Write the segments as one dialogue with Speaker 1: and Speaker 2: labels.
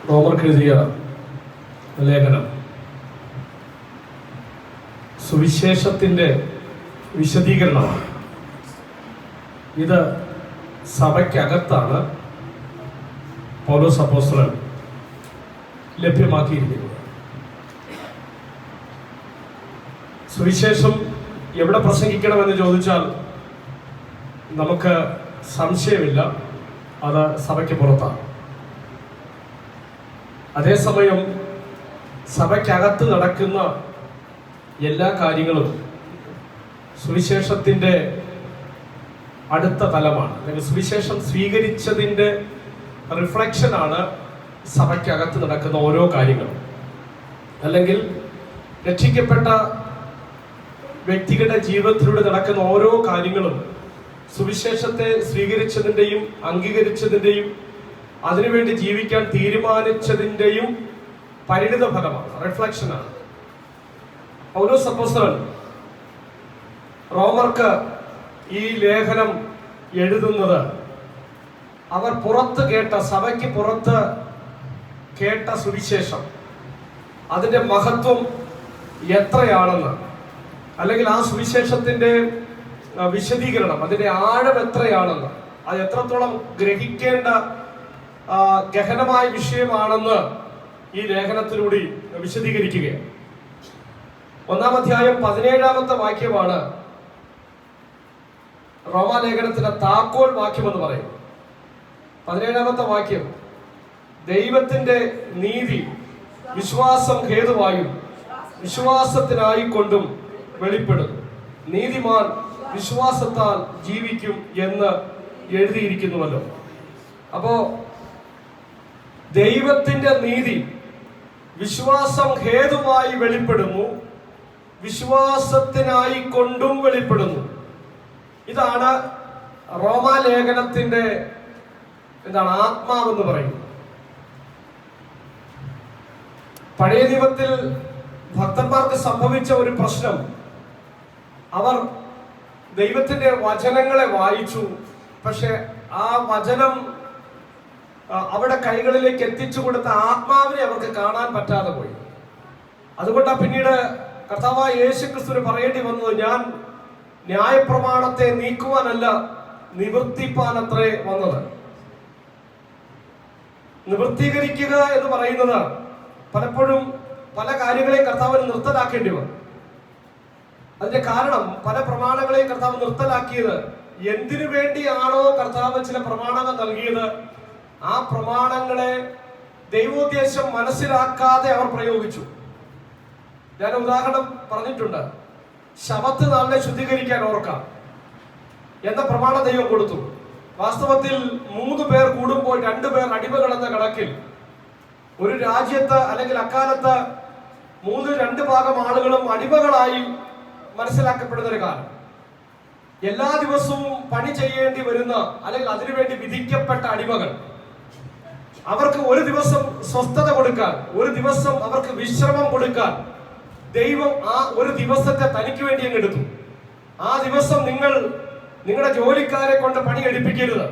Speaker 1: റോമർക്ക് എഴുതിയ ലേഖനം സുവിശേഷത്തിൻ്റെ വിശദീകരണമാണ്. ഇത് സഭയ്ക്കകത്താണ് പൗലോസ് അപ്പോസ്തലൻ ലഭ്യമാക്കിയിരിക്കുന്നത്. സുവിശേഷം എവിടെ പ്രസംഗിക്കണമെന്ന് ചോദിച്ചാൽ നമുക്ക് സംശയമില്ല, അത് സഭയ്ക്ക് പുറത്താണ്. അതേസമയം സഭയ്ക്കകത്ത് നടക്കുന്ന എല്ലാ കാര്യങ്ങളും സുവിശേഷത്തിൻ്റെ അടുത്ത തലമാണ്, അല്ലെങ്കിൽ സുവിശേഷം സ്വീകരിച്ചതിൻ്റെ റിഫ്ലക്ഷനാണ് സഭയ്ക്കകത്ത് നടക്കുന്ന ഓരോ കാര്യങ്ങളും. അല്ലെങ്കിൽ രക്ഷിക്കപ്പെട്ട വ്യക്തികളുടെ ജീവിതത്തിലൂടെ നടക്കുന്ന ഓരോ കാര്യങ്ങളും സുവിശേഷത്തെ സ്വീകരിച്ചതിൻ്റെയും അംഗീകരിച്ചതിൻ്റെയും അതിനുവേണ്ടി ജീവിക്കാൻ തീരുമാനിച്ചതിൻ്റെയും പരിണിത ഫലമാണ്, റിഫ്ലക്ഷനാണ്. പൗലോസ് അപ്പോസ്തലൻ റോമർക്ക് ഈ ലേഖനം എഴുതുന്നത് അവർ പുറത്ത് കേട്ട, സഭയ്ക്ക് പുറത്ത് കേട്ട സുവിശേഷം, അതിൻ്റെ മഹത്വം എത്രയാണെന്ന്, അല്ലെങ്കിൽ ആ സുവിശേഷത്തിൻ്റെ വിശദീകരണം, അതിൻ്റെ ആഴം എത്രയാണെന്ന്, അത് എത്രത്തോളം ഗ്രഹിക്കേണ്ട ഗഹനമായ വിഷയമാണെന്ന് ഈ ലേഖനത്തിലൂടെ വിശദീകരിക്കുകയാണ്. 1-ാം അധ്യായം 17-ാമത്തെ വാക്യമാണ് റോമാലേഖനത്തിന്റെ താക്കോൽ വാക്യം എന്ന് പറയും. 17-ാമത്തെ വാക്യം, ദൈവത്തിന്റെ നീതി വിശ്വാസം ഹേതുവായും വിശ്വാസത്തിനായിക്കൊണ്ടും വെളിപ്പെടും, നീതിമാൻ വിശ്വാസത്താൽ ജീവിക്കും എന്ന് എഴുതിയിരിക്കുന്നുവല്ലോ. അപ്പോ ദൈവത്തിന്റെ നീതി വിശ്വാസം ഹേതുവായി വെളിപ്പെടുന്നു, വിശ്വാസത്തിനായി കൊണ്ടും വെളിപ്പെടുന്നു. ഇതാണ് റോമാലേഖനത്തിന്റെ ആത്മാവെന്ന് പറയുന്നത്. പഴയ നിയമത്തിൽ ഭക്തന്മാർക്ക് സംഭവിച്ച ഒരു പ്രശ്നം, അവർ ദൈവത്തിന്റെ വചനങ്ങളെ വായിച്ചു, പക്ഷെ ആ വചനം അവിടെ കൈകളിലേക്ക് എത്തിച്ചു കൊടുത്ത ആത്മാവിനെ അവർക്ക് കാണാൻ പറ്റാതെ പോയി. അതുകൊണ്ടാണ് പിന്നീട് കർത്താവായ യേശുക്രിസ്തുവിന് പറയേണ്ടി വന്നത്, ഞാൻ ന്യായപ്രമാണത്തെ നീക്കുവാനല്ല നിവർത്തിപ്പാനത്രേ വന്നത്. നിവൃത്തീകരിക്കുക എന്ന് പറയുന്നത് പലപ്പോഴും പല കാര്യങ്ങളെയും കർത്താവിന് നിർത്തലാക്കേണ്ടി വന്നു. അതിന്റെ കാരണം, പല പ്രമാണങ്ങളെയും കർത്താവ് നിർത്തലാക്കിയത് എന്തിനു വേണ്ടിയാണോ കർത്താവ് ചില പ്രമാണങ്ങൾ നൽകിയത്, ആ പ്രമാണങ്ങളെ ദൈവോദ്ദേശം മനസ്സിലാക്കാതെ അവർ പ്രയോഗിച്ചു. ഞാൻ ഉദാഹരണം പറഞ്ഞിട്ടുണ്ട്. ശബത്ത് നാളിനെ ശുദ്ധീകരിക്കാൻ ഓർക്കാം എന്ന പ്രമാണം ദൈവം കൊടുത്തു. വാസ്തവത്തിൽ 3 പേർ കൂടുമ്പോൾ 2 പേർ അടിമകൾ എന്ന കണക്കിൽ ഒരു രാജ്യത്ത്, അല്ലെങ്കിൽ അക്കാലത്ത് 3-2 ഭാഗം ആളുകളും അടിമകളായി മനസ്സിലാക്കപ്പെടുന്ന ഒരു കാലം. എല്ലാ ദിവസവും പണി ചെയ്യേണ്ടി വരുന്ന, അല്ലെങ്കിൽ അതിനുവേണ്ടി വിധിക്കപ്പെട്ട അടിമകൾ, അവർക്ക് ഒരു ദിവസം സ്വസ്ഥത കൊടുക്കാൻ, ഒരു ദിവസം അവർക്ക് വിശ്രമം കൊടുക്കാൻ ദൈവം ആ ഒരു ദിവസത്തെ തനിക്ക് വേണ്ടി അങ്ങ് എടുത്തു. ആ ദിവസം നിങ്ങൾ നിങ്ങളുടെ ജോലിക്കാരെ കൊണ്ട് പണി എടുപ്പിക്കരുത്.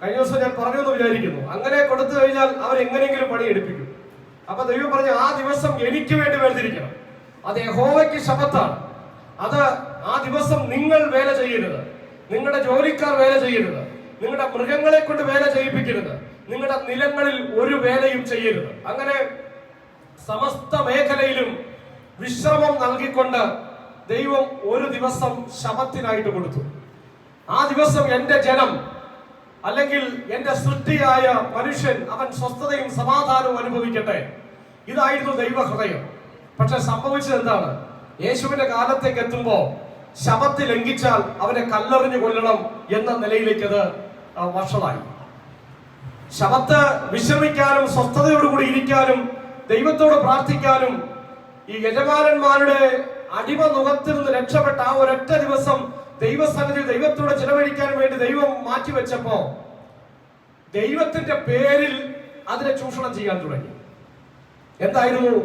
Speaker 1: കഴിഞ്ഞ ദിവസം ഞാൻ പറഞ്ഞു എന്ന് വിചാരിക്കുന്നു. അങ്ങനെ കൊടുത്തു കഴിഞ്ഞാൽ അവർ എങ്ങനെയെങ്കിലും പണി എടുപ്പിക്കും. അപ്പൊ ദൈവം പറഞ്ഞു, ആ ദിവസം എനിക്ക് വേണ്ടി വേർതിരിക്കണം. അത് യഹോവയ്ക്ക് ശബത്താണ്. അത് ആ ദിവസം നിങ്ങൾ വേല ചെയ്യരുത്, നിങ്ങളുടെ ജോലിക്കാർ വേല ചെയ്യരുത്, നിങ്ങളുടെ മൃഗങ്ങളെ കൊണ്ട് വേല ചെയ്യിപ്പിക്കരുത്, നിങ്ങളുടെ നിലങ്ങളിൽ ഒരു വേലയും ചെയ്യരുത്. അങ്ങനെ സമസ്ത മേഖലയിലും വിശ്രമം നൽകിക്കൊണ്ട് ദൈവം ഒരു ദിവസം ശബത്തിനായിട്ട് കൊടുത്തു. ആ ദിവസം എന്റെ ജനം, അല്ലെങ്കിൽ എന്റെ സൃഷ്ടിയായ മനുഷ്യൻ, അവൻ സ്വസ്ഥതയും സമാധാനവും അനുഭവിക്കട്ടെ. ഇതായിരുന്നു ദൈവഹൃദയം. പക്ഷെ സംഭവിച്ചത് എന്താണ്? യേശുവിന്റെ കാലത്തേക്ക് എത്തുമ്പോ ശബത്ത് ലംഘിച്ചാൽ അവനെ കല്ലെറിഞ്ഞു കൊല്ലണം എന്ന നിലയിലേക്ക് അത് വഷളായി. ശബത്ത് വിശ്രമിക്കാനും സ്വസ്ഥതയോടുകൂടി ഇരിക്കാനും ദൈവത്തോട് പ്രാർത്ഥിക്കാനും ഈ യജമാനന്മാരുടെ അടിമ നുഖത്തിൽ നിന്ന് രക്ഷപ്പെട്ട ആ ഒരൊറ്റ ദിവസം ദൈവസന്നിധി ദൈവത്തോട് ചിലവഴിക്കാൻ വേണ്ടി ദൈവം മാറ്റിവെച്ചപ്പോ ദൈവത്തിന്റെ പേരിൽ അതിനെ ചൂഷണം ചെയ്യാൻ തുടങ്ങി. എന്തായിരുന്നു?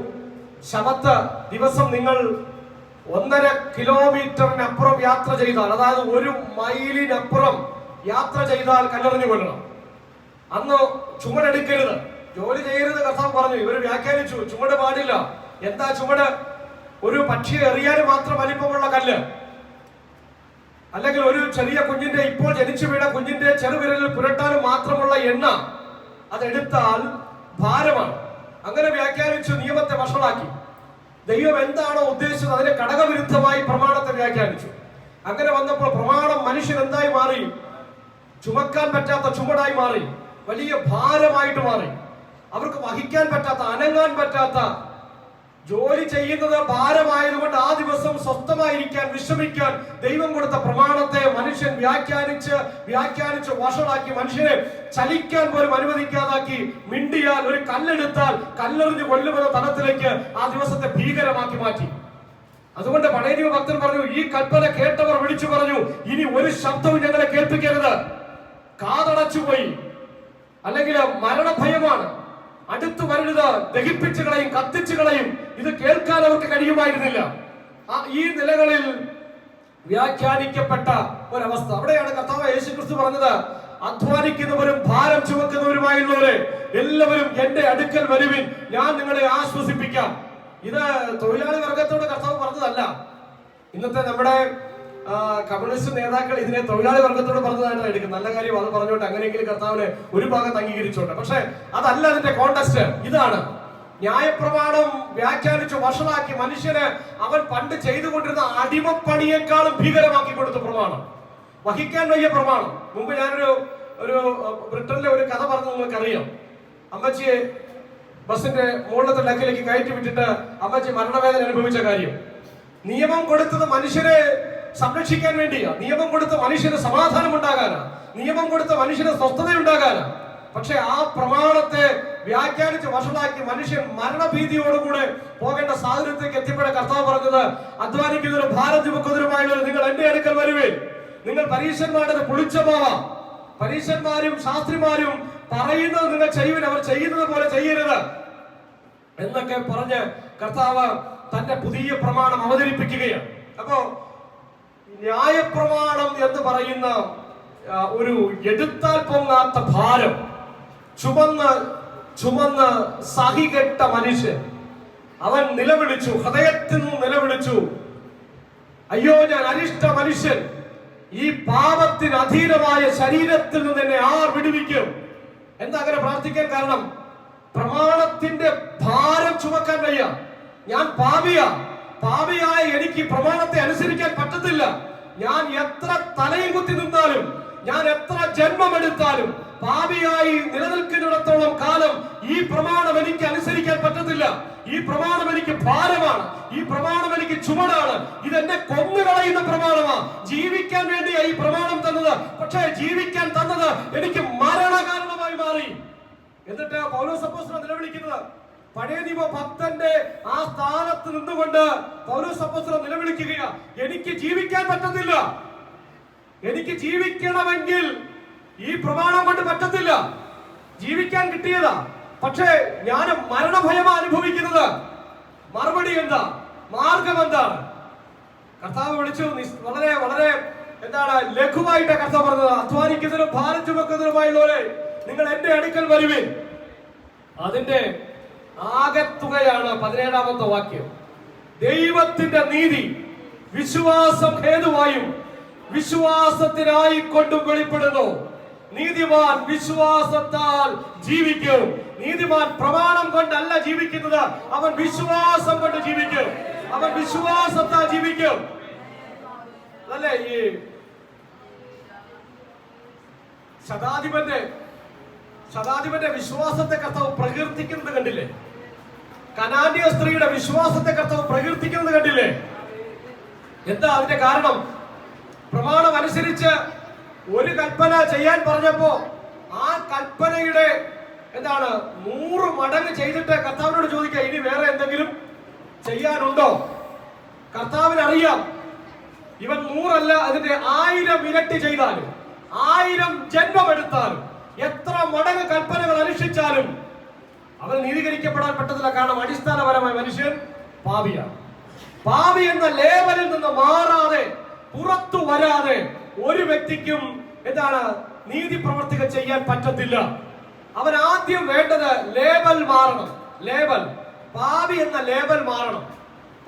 Speaker 1: ശബത്ത് ദിവസം നിങ്ങൾ 1.5 കിലോമീറ്ററിനപ്പുറം യാത്ര ചെയ്താൽ, അതായത് 1 മൈലിനപ്പുറം യാത്ര ചെയ്താൽ കല്ലെറിഞ്ഞു കൊല്ലണം. അന്ന് ചുമടെടുക്കരുത്, ജോലി ചെയ്യരുത് കർത്താവ് പറഞ്ഞു. ഇവർ വ്യാഖ്യാനിച്ചു, ചുമട് പാടില്ല. എന്താ ചുമട്? ഒരു പക്ഷിയെ എറിയാൻ മാത്രം വലിപ്പമുള്ള കല്ല്, അല്ലെങ്കിൽ ഒരു ചെറിയ കുഞ്ഞിന്റെ, ഇപ്പോൾ ജനിച്ചു വീണ കുഞ്ഞിന്റെ ചെറുവിരലിൽ പുരട്ടാനും മാത്രമുള്ള എണ്ണ, അതെടുത്താൽ ഭാരമാണ്. അങ്ങനെ വ്യാഖ്യാനിച്ചു, നിയമത്തെ വഷളാക്കി. ദൈവം എന്താണോ ഉദ്ദേശിച്ചത് അതിനെ ഘടകവിരുദ്ധമായി പ്രമാണത്തെ വ്യാഖ്യാനിച്ചു. അങ്ങനെ വന്നപ്പോൾ പ്രമാണം മനുഷ്യൻ എന്തായി മാറി? ചുമക്കാൻ പറ്റാത്ത ചുമടായി മാറി, വലിയ ഭാരമായിട്ട് മാറി. അവർക്ക് വഹിക്കാൻ പറ്റാത്ത, അനങ്ങാൻ പറ്റാത്ത, ജോലി ചെയ്യുന്നത് ഭാരമായതുകൊണ്ട് ആ ദിവസം സ്വസ്ഥമായിരിക്കാൻ, വിശ്രമിക്കാൻ ദൈവം കൊടുത്ത പ്രമാണത്തെ മനുഷ്യൻ വ്യാഖ്യാനിച്ച് വഷളാക്കി, മനുഷ്യനെ ചലിക്കാൻ പോലും അനുവദിക്കാതാക്കി. മിണ്ടിയാൽ, ഒരു കല്ലെടുത്താൽ കല്ലെറിഞ്ഞ് കൊല്ലുമെന്ന തലത്തിലേക്ക് ആ ദിവസത്തെ ഭീകരമാക്കി മാറ്റി. അതുകൊണ്ട് പഴയ നിയമ ഭക്തൻ പറഞ്ഞു, ഈ കൽപ്പന കേട്ടവർ വിളിച്ചു പറഞ്ഞു, ഇനി ഒരു ശബ്ദവും ഞങ്ങളെ കേൾപ്പിക്കരുത്. കാതടച്ചുപോയി, അല്ലെങ്കിൽ മരണഭയമാണ്, അടുത്തു വരരുത്, ദഹിപ്പിച്ചു കളയും, കത്തിച്ചു കളയും. ഇത് കേൾക്കാൻ അവർക്ക് കഴിയുമായിരുന്നില്ല. ഈ നിലകളിൽ വ്യാഖ്യാനിക്കപ്പെട്ട ഒരവസ്ഥ. അവിടെയാണ് കർത്താവ് യേശുക്രിസ്തു പറഞ്ഞത്, അധ്വാനിക്കുന്നവരും ഭാരം ചുമക്കുന്നവരുമായുള്ളവരെ എല്ലാവരും എന്റെ അടുക്കൽ വരുവിൻ, ഞാൻ നിങ്ങളെ ആശ്വസിപ്പിക്കാം. ഇത് തൊഴിലാളി വർഗത്തോട് കർത്താവ് പറഞ്ഞതല്ല. ഇന്നത്തെ നമ്മുടെ കമ്മ്യൂണിസ്റ്റ് നേതാക്കൾ ഇതിനെ തൊഴിലാളി വർഗത്തോട് പറഞ്ഞതായിട്ടാണ് എടുക്കുന്നത്. നല്ല കാര്യം, അത് പറഞ്ഞോട്ടെ, അങ്ങനെയെങ്കിലും കർത്താവിനെ ഒരു ഭാഗത്ത് അംഗീകരിച്ചോട്ടെ. പക്ഷെ അതല്ല അതിന്റെ കോണ്ടസ്റ്റ്. ഇതാണ് ന്യായപ്രമാണം വ്യാഖ്യാനിച്ചു വഷളാക്കി മനുഷ്യനെ അവൻ പണ്ട് ചെയ്തുകൊണ്ടിരുന്ന അടിമപ്പണിയേക്കാളും ഭീകരമാക്കി കൊടുത്ത പ്രമാണം, വഹിക്കാൻ വയ്യ പ്രമാണം. മുമ്പ് ഞാനൊരു ബ്രിട്ടനിലെ ഒരു കഥ പറഞ്ഞു, നിങ്ങൾക്കറിയാം. അമ്മച്ചിയെ ബസിന്റെ മുകളിലത്തെ ഡക്കിലേക്ക് കയറ്റി വിട്ടിട്ട് അമ്മച്ചി മരണവേദന അനുഭവിച്ച കാര്യം. നിയമം കൊടുത്തത് മനുഷ്യരെ സംരക്ഷിക്കാൻ വേണ്ടിയാ, നിയമം കൊടുത്ത മനുഷ്യന് സമാധാനം ഉണ്ടാകാനാ, നിയമം കൊടുത്ത മനുഷ്യന് സ്വസ്ഥത ഉണ്ടാകാനാ. പക്ഷെ ആ പ്രമാണത്തെ വ്യാഖ്യാനിച്ച് വഷളാക്കി മനുഷ്യൻ മരണഭീതിയോടുകൂടെ പോകേണ്ട സാഹചര്യത്തിലേക്ക് എത്തിയപ്പോഴ കർത്താവ് പറഞ്ഞത്, അധ്വാനിക്കുന്നവരും ഭാരം ചുമക്കുന്നവരുമായുള്ളവർ നിങ്ങൾ എന്റെ അടുക്കൽ വരുവേ. നിങ്ങൾ പരീക്ഷന്മാരുടെ പുളിച്ച പോവാം. പരീക്ഷന്മാരും ശാസ്ത്രിമാരും പറയുന്നത് നിങ്ങൾ ചെയ്യുവിൻ, അവർ ചെയ്യുന്നത് പോലെ ചെയ്യരുത് എന്നൊക്കെ പറഞ്ഞ് കർത്താവ് തന്റെ പുതിയ പ്രമാണം അവതരിപ്പിക്കുകയാണ്. അപ്പോ ന്യായപ്രമാണം എന്ന് പറയുന്ന ഒരു എടുത്താൽ പൊങ്ങാത്ത ഭാരം ചുമന്ന് സഹികെട്ട മനുഷ്യൻ, അവൻ നിലവിളിച്ചു, ഹൃദയത്തിൽ നിന്ന് നിലവിളിച്ചു, അയ്യോ ഞാൻ അരിഷ്ട മനുഷ്യൻ, ഈ പാപത്തിന് അധീനമായ ശരീരത്തിൽ നിന്ന് എന്നെ ആർ വിടുവിക്കും. എന്താ അങ്ങനെ പ്രാർത്ഥിക്കാൻ കാരണം? പ്രമാണത്തിന്റെ ഭാരം ചുമക്കാൻ വയ്യ. ഞാൻ പാപിയായ എനിക്ക് പ്രമാണത്തെ അനുസരിക്കാൻ പറ്റത്തില്ല. ഞാൻ എത്ര തലയും കുത്തി നിന്നാലും, ഞാൻ എത്ര ജന്മമെടുത്താലും, പാപിയായി നിലനിൽക്കുന്നിടത്തോളം കാലം ഈ പ്രമാണം എനിക്ക് അനുസരിക്കാൻ പറ്റത്തില്ല. ഈ പ്രമാണം എനിക്ക് ഭാരമാണ്, ഈ പ്രമാണം എനിക്ക് ചുമടാണ്, ഇതെന്നെ കൊന്നുകളയുന്ന പ്രമാണമാണ്. ജീവിക്കാൻ വേണ്ടിയാ ഈ പ്രമാണം തന്നത്, പക്ഷേ ജീവിക്കാൻ തന്നത് എനിക്ക് മരണകാരണമായി മാറി. എന്നിട്ട് പൗലോസ് അപ്പോസ്തലൻ നിലവിളിക്കുന്നത്, പഴയ നിയമ ഭക്തന്റെ ആ സ്ഥാനത്ത് നിന്നുകൊണ്ട് പൗലോസ് അപ്പോസ്തലൻ നിലവിളിക്കുകയാ, എനിക്ക് ജീവിക്കാൻ പറ്റത്തില്ല, എനിക്ക് ജീവിക്കണമെങ്കിൽ ഈ പ്രമാണം കൊണ്ട് പറ്റത്തില്ല. ജീവിക്കാൻ കിട്ടിയതാ, പക്ഷേ ഞാൻ മരണഭയമാണ് അനുഭവിക്കുന്നത്. മറുപടി എന്താ? മാർഗം എന്താണ്? കർത്താവ് വിളിച്ചു. വളരെ വളരെ എന്താണ് ലഘുവായിട്ട് കർത്താവ് പറഞ്ഞത്, അധ്വാനിക്കുന്നതിനും ഭാരം ചുമക്കുന്നതിനുമായുള്ളവരെ നിങ്ങൾ എന്റെ അടുക്കൽ വരുവിൻ. അതിന്റെ ആകത്തുകയാണ് 17ാമത്തെ വാക്യം. ദൈവത്തിന്റെ നീതി വിശ്വാസം ഹേതുവായും വിശ്വാസത്തിനായിക്കൊണ്ടും വെളിപ്പെടുന്നു. നീതിമാൻ വിശ്വാസത്താൽ ജീവിക്കും. നീതിമാൻ പ്രമാണം കൊണ്ടല്ല ജീവിക്കുന്നത്, അവൻ വിശ്വാസം കൊണ്ട് ജീവിക്കും. അവൻ വിശ്വാസത്താൽ ജീവിക്കും. അല്ലേ? ഈ ശതാധിപന്റെ വിശ്വാസത്തെ കർത്താവ് പ്രകീർത്തിക്കുന്നത് കണ്ടില്ലേ? കനാന്യ സ്ത്രീയുടെ വിശ്വാസത്തെ കർത്താവ് പ്രകീർത്തിക്കുന്നത് കണ്ടില്ലേ? എന്താ അതിന്റെ കാരണം? പ്രമാണം അനുസരിച്ച് ഒരു കൽപ്പന ചെയ്യാൻ പറഞ്ഞപ്പോ ആ കൽപ്പനയുടെ 100 മടങ്ങ് ചെയ്തിട്ട് കർത്താവിനോട് ചോദിക്കുക, ഇനി വേറെ എന്തെങ്കിലും ചെയ്യാനുണ്ടോ? കർത്താവിന് അറിയാം, ഇവൻ 100 അല്ല, അതിന്റെ 1000 ഇരട്ടി ചെയ്താലും, 1000 ജന്മമെടുത്താലും, എത്ര മടങ്ങ് കൽപ്പനകൾ അനുഷ്ഠിച്ചാലും അവൻ നീതീകരിക്കപ്പെടാൻ പറ്റത്തില്ല. കാരണം അടിസ്ഥാനപരമായി മനുഷ്യൻ പാപിയാണ്. പാപി എന്ന ലേബലിൽ നിന്ന് മാറാതെ, പുറത്തു വരാതെ ഒരു വ്യക്തിക്കും നീതി പ്രവർത്തികൾ ചെയ്യാൻ പറ്റത്തില്ല. അവൻ ആദ്യം വേണ്ടത് ലേബൽ മാറണം. ലേബൽ, പാപി എന്ന ലേബൽ മാറണം.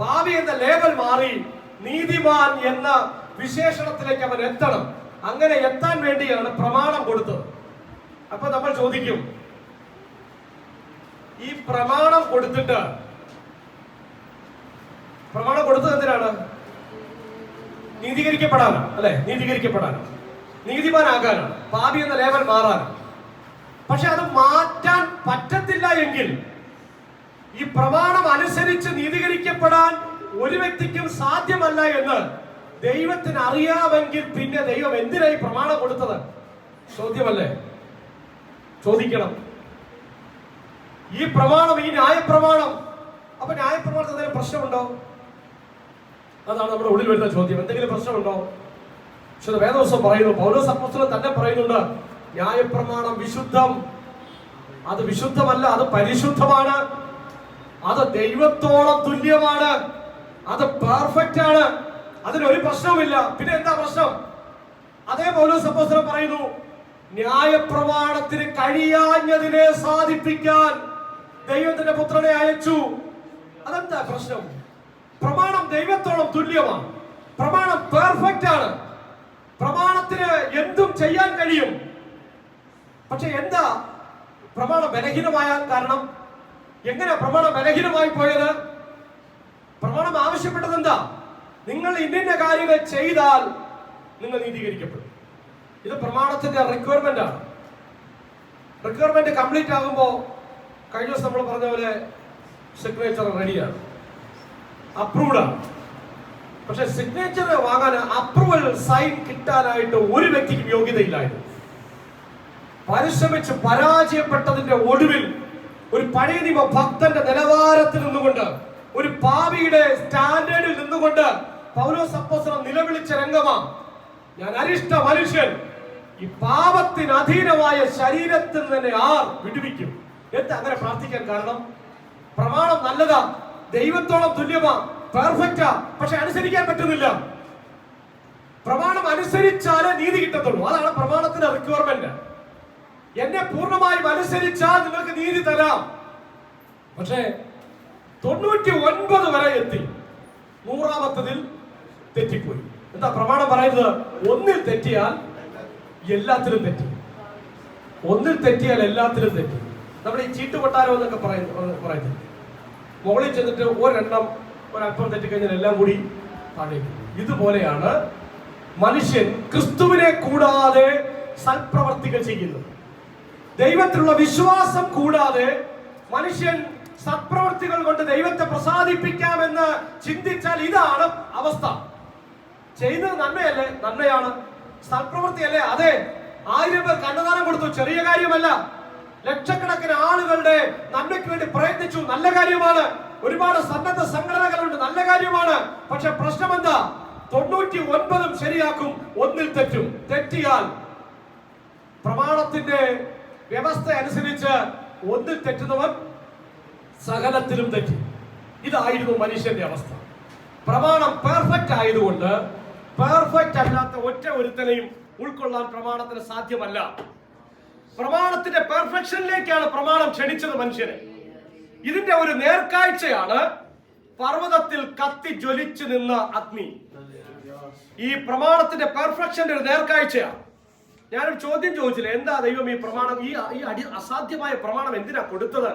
Speaker 1: പാപി എന്ന ലേബൽ മാറി നീതിമാൻ എന്ന വിശേഷണത്തിലേക്ക് അവൻ എത്തണം. അങ്ങനെ എത്താൻ വേണ്ടിയാണ് പ്രമാണം കൊടുത്തത്. അപ്പൊ നമ്മൾ ചോദിക്കും, ഈ പ്രമാണം കൊടുത്തത് എന്തിനാണ്? നീതീകരിക്കപ്പെടാനാണ്, അല്ലെ? നീതീകരിക്കപ്പെടാനാണ്, നീതിമാനാകാനാണ്, പാപി എന്ന ലേബൽ മാറാനാണ്. പക്ഷെ അത് മാറ്റാൻ പറ്റത്തില്ല എങ്കിൽ, ഈ പ്രമാണം അനുസരിച്ച് നീതീകരിക്കപ്പെടാൻ ഒരു വ്യക്തിക്കും സാധ്യമല്ല എന്ന് ദൈവത്തിന് അറിയാമെങ്കിൽ പിന്നെ ദൈവം എന്തിനായി പ്രമാണം കൊടുത്തത്? ചോദ്യമല്ലേ? ചോദിക്കണം. ഈ പ്രമാണം, ഈ ന്യായപ്രമാണം, അപ്പൊ ന്യായപ്രമാണത്തിൽ എന്തെങ്കിലും പ്രശ്നമുണ്ടോ? അതാണ് നമ്മുടെ ഉള്ളിൽ വരുന്ന ചോദ്യം. എന്തെങ്കിലും പ്രശ്നമുണ്ടോ? പക്ഷെ വേദവസ്തം പറയുന്നു, പൗലോസ് അപ്പോസ്തലൻ തന്നെ പറയുന്നുണ്ട്, ന്യായപ്രമാണം വിശുദ്ധം. അത് വിശുദ്ധമല്ല, അത് പരിശുദ്ധമാണ്, അത് ദൈവത്തോളം തുല്യമാണ്, അത് പെർഫെക്റ്റ് ആണ്, അതിനൊരു പ്രശ്നവുമില്ല. പിന്നെ എന്താ പ്രശ്നം? അതേ പൗലോസ് അപ്പോസ്തലൻ പറയുന്നു, ന്യായപ്രമാണത്തിന് കഴിയാഞ്ഞതിനെ സാധിപ്പിക്കാൻ ദൈവത്തിന്റെ പുത്രനെ അയച്ചു. അതെന്താ പ്രശ്നം? പ്രമാണം ദൈവത്തോളം തുല്യമാണ്, പ്രമാണം പെർഫെക്റ്റ് ആണ്, പ്രമാണത്തിന് എന്തും ചെയ്യാൻ കഴിയും. പക്ഷെ എന്താ പ്രമാണം ബലഹീനമായ കാരണം? എങ്ങനെ പ്രമാണം ബലഹീനമായി പോയത്? പ്രമാണം ആവശ്യപ്പെട്ടത് എന്താ? നിങ്ങൾ ഇന്ന കാര്യങ്ങൾ ചെയ്താൽ നിങ്ങൾ നീതീകരിക്കപ്പെടും. ഇത് പ്രമാണത്തിന്റെ റിക്വയർമെന്റ് ആണ്. റിക്വയർമെന്റ് കംപ്ലീറ്റ് ആകുമ്പോൾ കഴിഞ്ഞ ദിവസം നമ്മൾ പറഞ്ഞ പോലെ സിഗ്നേച്ചർ റെഡിയാണ്, അപ്രൂവ്ഡ് ആണ്. പക്ഷെ സിഗ്നേച്ചർ വാങ്ങാൻ, അപ്രൂവൽ സൈൻ കിട്ടാനായിട്ട് ഒരു വ്യക്തിക്കും യോഗ്യതയില്ലായിരുന്നു. പരിശ്രമിച്ച് പരാജയപ്പെട്ടതിന്റെ ഒടുവിൽ ഒരു പഴയ നിയമ ഭക്തന്റെ നിലവാരത്തിൽ നിന്നുകൊണ്ട്, ഒരു പാപിയുടെ സ്റ്റാൻഡേർഡിൽ നിന്നുകൊണ്ട് പൗലോസ് അപ്പോസ്തലൻ നിലവിളിച്ച രംഗമാണ്, ഞാൻ അരിഷ്ട മനുഷ്യൻ, ഈ പാപത്തിന് അധീനമായ ശരീരത്തിൽ തന്നെ ആർ വിടുവിക്കും. എന്താ അങ്ങനെ പ്രാർത്ഥിക്കാൻ കാരണം? പ്രമാണം നല്ലതാ, ദൈവത്തോളം തുല്യമാ, പെർഫെക്റ്റാ, പക്ഷെ അനുസരിക്കാൻ പറ്റുന്നില്ല. പ്രമാണം അനുസരിച്ചാലേ നീതി കിട്ടത്തുള്ളൂ. അതാണ് പ്രമാണത്തിന്റെ റിക്വയർമെന്റ്. എന്നെ പൂർണ്ണമായും അനുസരിച്ചാൽ നിങ്ങൾക്ക് നീതി തരാം. പക്ഷേ 99 വരെ എത്തി, 100ാമത്തതിൽ തെറ്റിപ്പോയി. എന്താ പ്രമാണം പറയുന്നത്? ഒന്നിൽ തെറ്റിയാൽ എല്ലാത്തിലും തെറ്റി, ഒന്നിൽ തെറ്റിയാൽ എല്ലാത്തിലും തെറ്റി. നമ്മുടെ ഈ ചീട്ടുകൊട്ടാരം എന്നൊക്കെ പറയുന്നത്, മുകളിൽ ചെന്നിട്ട് ഒരല്പം തെറ്റിക്കഴിഞ്ഞാൽ എല്ലാം കൂടി താഴേക്ക്. ഇതുപോലെയാണ് മനുഷ്യൻ ക്രിസ്തുവിനെ കൂടാതെ സൽപ്രവർത്തികൾ ചെയ്യുന്നത്. ദൈവത്തിലുള്ള വിശ്വാസം കൂടാതെ മനുഷ്യൻ സത്പ്രവർത്തികൾ കൊണ്ട് ദൈവത്തെ പ്രസാദിപ്പിക്കാമെന്ന് ചിന്തിച്ചാൽ ഇതാണ് അവസ്ഥ. ചെയ്യുന്നത് നന്മയല്ലേ? നന്മയാണ്. സൽപ്രവൃത്തിയല്ലേ? അതെ. 1000 പേർ കണ്ണദാനം കൊടുത്തു, ചെറിയ കാര്യമല്ല. ലക്ഷക്കണക്കിന് ആളുകളുടെ നന്മയ്ക്ക് വേണ്ടി പ്രയത്നിച്ചു, നല്ല കാര്യമാണ്. ഒരുപാട് സന്നദ്ധ സംഘടനകളുണ്ട്, നല്ല കാര്യമാണ്. പക്ഷെ പ്രശ്നം എന്താ? 99 ശരിയാക്കും, ഒന്നിൽ തെറ്റും. തെറ്റിയാൽ പ്രമാണത്തിന്റെ വ്യവസ്ഥ അനുസരിച്ച് ഒന്നിൽ തെറ്റുന്നവൻ സകലത്തിലും തെറ്റി. ഇതായിരുന്നു മനുഷ്യന്റെ അവസ്ഥ. പ്രമാണം പെർഫെക്റ്റ് ആയതുകൊണ്ട് പെർഫെക്റ്റ് അല്ലാത്ത ഒറ്റ ഒരുത്തനെയും ഉൾക്കൊള്ളാൻ പ്രമാണത്തിന് സാധ്യമല്ല. പ്രമാണത്തിന്റെ പെർഫെക്ഷനിലേക്കാണ് പ്രമാണം ക്ഷണിച്ചത് മനുഷ്യനെ. ഇതിന്റെ ഒരു നേർക്കാഴ്ചയാണ് പർവ്വതത്തിൽ കത്തി ജ്വലിച്ചു നിന്ന അഗ്നി. ഈ പ്രമാണത്തിന്റെ പെർഫെക്ഷന്റെ ഒരു നേർക്കാഴ്ചയാണ്. ഞാനൊരു ചോദ്യം ചോദിച്ചില്ല, എന്താ ദൈവം ഈ പ്രമാണം, ഈ അസാധ്യമായ പ്രമാണം എന്തിനാ കൊടുത്തത്?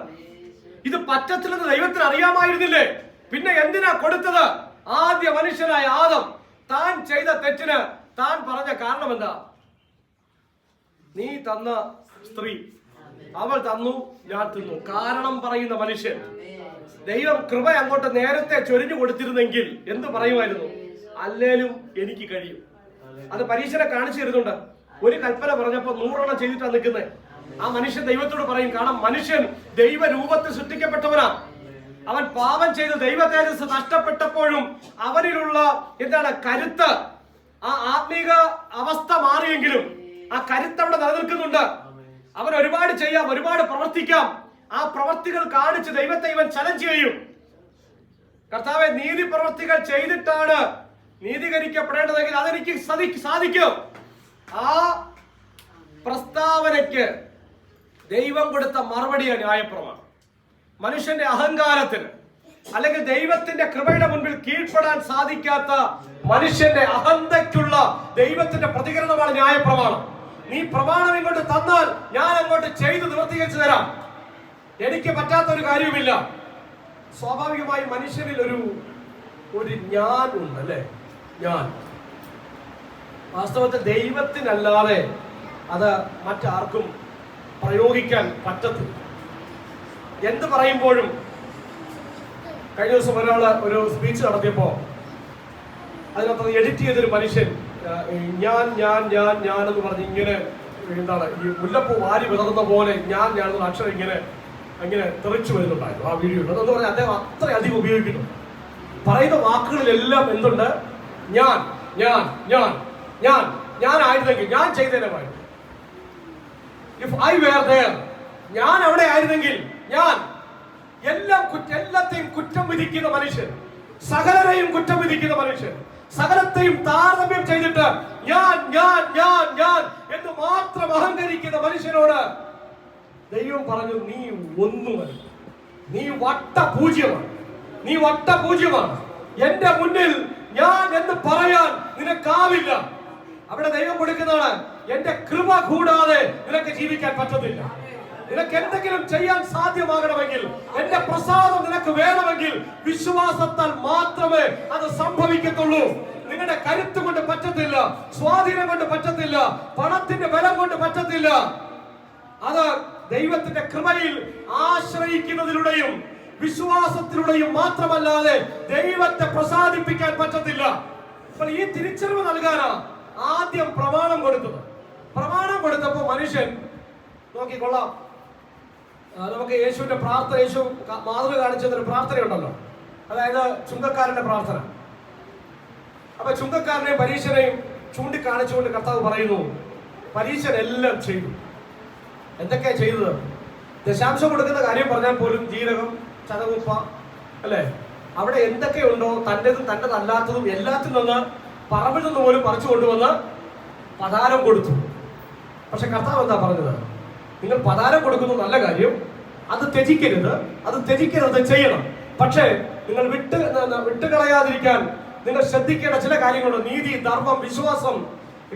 Speaker 1: ഇത് പറ്റത്തില്ലെന്ന് ദൈവത്തിന് അറിയാമായിരുന്നില്ലേ? പിന്നെ എന്തിനാ കൊടുത്തത്? ആദ്യ മനുഷ്യനായ ആദം താൻ ചെയ്ത തെറ്റിന് താൻ പറഞ്ഞ കാരണം എന്താ? നീ തന്ന സ്ത്രീ, അവൾ തന്നു, ഞാൻ തിന്നു. കാരണം പറയുന്ന മനുഷ്യൻ. ദൈവം കൃപ അങ്ങോട്ട് നേരത്തെ ചൊരിഞ്ഞു കൊടുത്തിരുന്നെങ്കിൽ എന്ത് പറയുമായിരുന്നു? അല്ലേലും എനിക്ക് കഴിയും. അത് പരീക്ഷനെ കാണിച്ചു തരുന്നുണ്ട്. ഒരു കൽപ്പന പറഞ്ഞപ്പോ 100 ചെയ്തിട്ടാണ് നിൽക്കുന്നത്. ആ മനുഷ്യൻ ദൈവത്തോട് പറയും, കാരണം മനുഷ്യൻ ദൈവരൂപത്തിൽ സൃഷ്ടിക്കപ്പെട്ടവനാ. അവൻ പാപം ചെയ്ത് ദൈവ തേജസ് നഷ്ടപ്പെട്ടപ്പോഴും അവനിലുള്ള കരുത്ത്, ആ ആത്മീക അവസ്ഥ മാറിയെങ്കിലും ആ കരുത്ത് അവിടെ നിലനിൽക്കുന്നുണ്ട്. അവൻ ഒരുപാട് ചെയ്യാം, ഒരുപാട് പ്രവർത്തിക്കാം. ആ പ്രവർത്തികൾ കാണിച്ച് ദൈവത്തെ ഇവൻ ചലഞ്ച് ചെയ്യും. കർത്താവെ, നീതി പ്രവർത്തികൾ ചെയ്തിട്ടാണ് നീതീകരിക്കപ്പെടേണ്ടതെങ്കിൽ അതെനിക്ക് സാധിക്കും. ആ പ്രസ്താവനയ്ക്ക് ദൈവം കൊടുത്ത മറുപടിയാണ് ന്യായപ്രമാണം. മനുഷ്യന്റെ അഹങ്കാരത്തിന് അല്ലെങ്കിൽ ദൈവത്തിന്റെ കൃപയുടെ മുൻപിൽ കീഴ്പ്പെടാൻ സാധിക്കാത്ത മനുഷ്യന്റെ അഹന്തയ്ക്കുള്ള ദൈവത്തിന്റെ പ്രതികരണമാണ് ന്യായപ്രമാണം. നീ പ്രമാണം ഇങ്ങോട്ട് തന്നാൽ ഞാൻ അങ്ങോട്ട് ചെയ്ത് നിവർത്തീകരിച്ചു തരാം. എനിക്ക് പറ്റാത്ത ഒരു കാര്യവുമില്ല. സ്വാഭാവികമായി മനുഷ്യനിൽ ഒരു ഞാൻ ഉണ്ട്, അല്ലേ? ഞാൻ വാസ്തവത്തിൽ ദൈവത്തിനല്ലാതെ അത് മറ്റാർക്കും പ്രയോഗിക്കാൻ പറ്റത്തില്ല. എന്ത് പറയുമ്പോഴും കഴിഞ്ഞ ദിവസം ഒരു സ്പീച്ച് നടത്തിയപ്പോ അതിനകത്ത് എഡിറ്റ് ചെയ്തൊരു മനുഷ്യൻ ഞാൻ ഞാൻ ഞാൻ ഞാൻ എന്ന് പറഞ്ഞ് ഇങ്ങനെ എന്താണ് ഈ മുല്ലപ്പൂ വാരി വിതറുന്ന പോലെ ഞാൻ എന്നുള്ള അക്ഷരം ഇങ്ങനെ തെറിച്ചു വരുന്നുണ്ടായിരുന്നു ആ വീഡിയോ. അതെന്ന് പറഞ്ഞാൽ അദ്ദേഹം അത്രയധികം ഉപയോഗിക്കുന്നു. പറയുന്ന വാക്കുകളിലെല്ലാം എന്തുണ്ട്? ഞാൻ ഞാൻ ഞാൻ ഞാൻ ഞാൻ ആയിരുന്നെങ്കിൽ ഞാൻ ചെയ്തേനമായിരുന്നു. ഇഫ് ഐ വെയർ ദേർ, ഞാൻ അവിടെ ആയിരുന്നെങ്കിൽ ഞാൻ എല്ലാത്തെയും കുറ്റം വിധിക്കുന്ന മനുഷ്യൻ, സകലരെയും കുറ്റം വിധിക്കുന്ന മനുഷ്യൻ, സകലത്തെയും താരതമ്യം ചെയ്തിട്ട് ഞാൻ ഞാൻ ഞാൻ ഞാൻ എന്ന് മാത്രം അഹങ്കരിക്കുന്ന മനുഷ്യനോട് ദൈവം പറഞ്ഞു, നീ ഒന്നുമല്ല, നീ വട്ടപൂജ്യമാണ്, നീ വട്ടപൂജ്യമാണ്. എന്റെ മുന്നിൽ ഞാൻ എന്ന് പറയാൻ നിനക്കാവില്ല. അവിടെ ദൈവം കൊടുക്കുന്നതാണ്, എന്റെ കൃപ കൂടാതെ നിനക്ക് ജീവിക്കാൻ പറ്റത്തില്ല. നിനക്ക് എന്തെങ്കിലും ചെയ്യാൻ സാധ്യമാകണമെങ്കിൽ, എന്റെ പ്രസാദം നിനക്ക് വേണമെങ്കിൽ വിശ്വാസത്താൽ മാത്രമേ അത് സംഭവിക്കത്തുള്ളൂ. നിങ്ങളുടെ കരുത്ത് കൊണ്ട് പറ്റത്തില്ല, സ്വാധീനം കൊണ്ട് പറ്റത്തില്ല, പണത്തിന്റെ ബലം കൊണ്ട് പറ്റത്തില്ല. അത് ദൈവത്തിന്റെ കൃപയിൽ ആശ്രയിക്കുന്നതിലൂടെയും വിശ്വാസത്തിലൂടെയും മാത്രമല്ലാതെ ദൈവത്തെ പ്രസാദിപ്പിക്കാൻ പറ്റത്തില്ല. അപ്പോൾ ഈ തിരിച്ചറിവ് നൽകാനാ ആദ്യം പ്രമാണം കൊടുത്തത്. പ്രമാണം കൊടുത്തപ്പോ മനുഷ്യൻ നോക്കിക്കൊള്ളാം. നമുക്ക് യേശുവിന്റെ പ്രാർത്ഥന, യേശു മാതൃക കാണിച്ചതൊരു പ്രാർത്ഥനയുണ്ടല്ലോ, അതായത് ചുങ്കക്കാരന്റെ പ്രാർത്ഥന. അപ്പൊ ചുങ്കക്കാരനെയും പരീശനെയും ചൂണ്ടിക്കാണിച്ചുകൊണ്ട് കർത്താവ് പറയുന്നു, പരീശൻ എല്ലാം ചെയ്തു. എന്തൊക്കെയാ ചെയ്തത്? ദശാംശം കൊടുക്കുന്ന കാര്യം പറഞ്ഞാൽ പോലും ജീരകം, ചതകുപ്പ, അല്ലെ, അവിടെ എന്തൊക്കെയുണ്ടോ തൻ്റെതും തൻ്റെതല്ലാത്തതും എല്ലാത്തിൽ നിന്ന് പറമ്പിൽ നിന്ന് പോലും പറിച്ചു കൊണ്ടുവന്ന് പതാരം കൊടുത്തു. പക്ഷെ കർത്താവ് എന്താ പറഞ്ഞത്? നിങ്ങൾ പതാരം കൊടുക്കുന്നു നല്ല കാര്യം, അത് ത്യജിക്കരുത് ചെയ്യണം. പക്ഷേ നിങ്ങൾ വിട്ടുകളയാതിരിക്കാൻ നിങ്ങൾ ശ്രദ്ധിക്കേണ്ട ചില കാര്യങ്ങളുണ്ട്. നീതി, ധർമ്മം, വിശ്വാസം,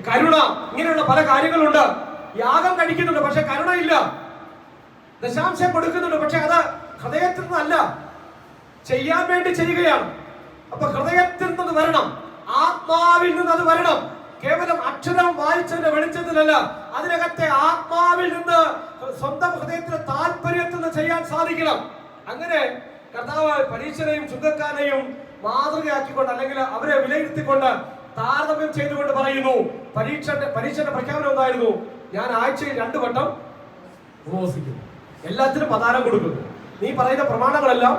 Speaker 1: കരുണ, ഇങ്ങനെയുള്ള പല കാര്യങ്ങളുണ്ട്. യാഗം കഴിക്കുന്നുണ്ട്, പക്ഷെ കരുണയില്ല. ദശാംശം കൊടുക്കുന്നുണ്ട്, പക്ഷെ അത് ഹൃദയത്തിൽ നിന്നല്ല, ചെയ്യാൻ വേണ്ടി ചെയ്യുകയാണ്. അപ്പൊ ഹൃദയത്തിൽ നിന്ന് വരണം, ആത്മാവിൽ നിന്ന് അത് വരണം. കേവലം അക്ഷരം വായിച്ചതിന്റെ വെളിച്ചത്തിലല്ല, അതിനകത്തെ ആത്മാവിൽ നിന്ന് സ്വന്തം ഹൃദയത്തിന്റെ താല്പര്യത്തിൽ നിന്ന് ചെയ്യാൻ സാധിക്കണം. അങ്ങനെ കർത്താവ് പരീശനെയും ചുങ്കക്കാരനെയും മാതൃകയാക്കിക്കൊണ്ട്, അല്ലെങ്കിൽ അവരെ വിലയിരുത്തിക്കൊണ്ട് താരതമ്യം ചെയ്തുകൊണ്ട് പറയുന്നു, പരീക്ഷന്റെ പ്രഖ്യാപനം എന്തായിരുന്നു? ഞാൻ ആഴ്ചയിൽ 2 വട്ടം ഉപവസിക്കുന്നു, എല്ലാത്തിനും പതാരം കൊടുക്കുന്നു. നീ പറയുന്ന പ്രമാണങ്ങളെല്ലാം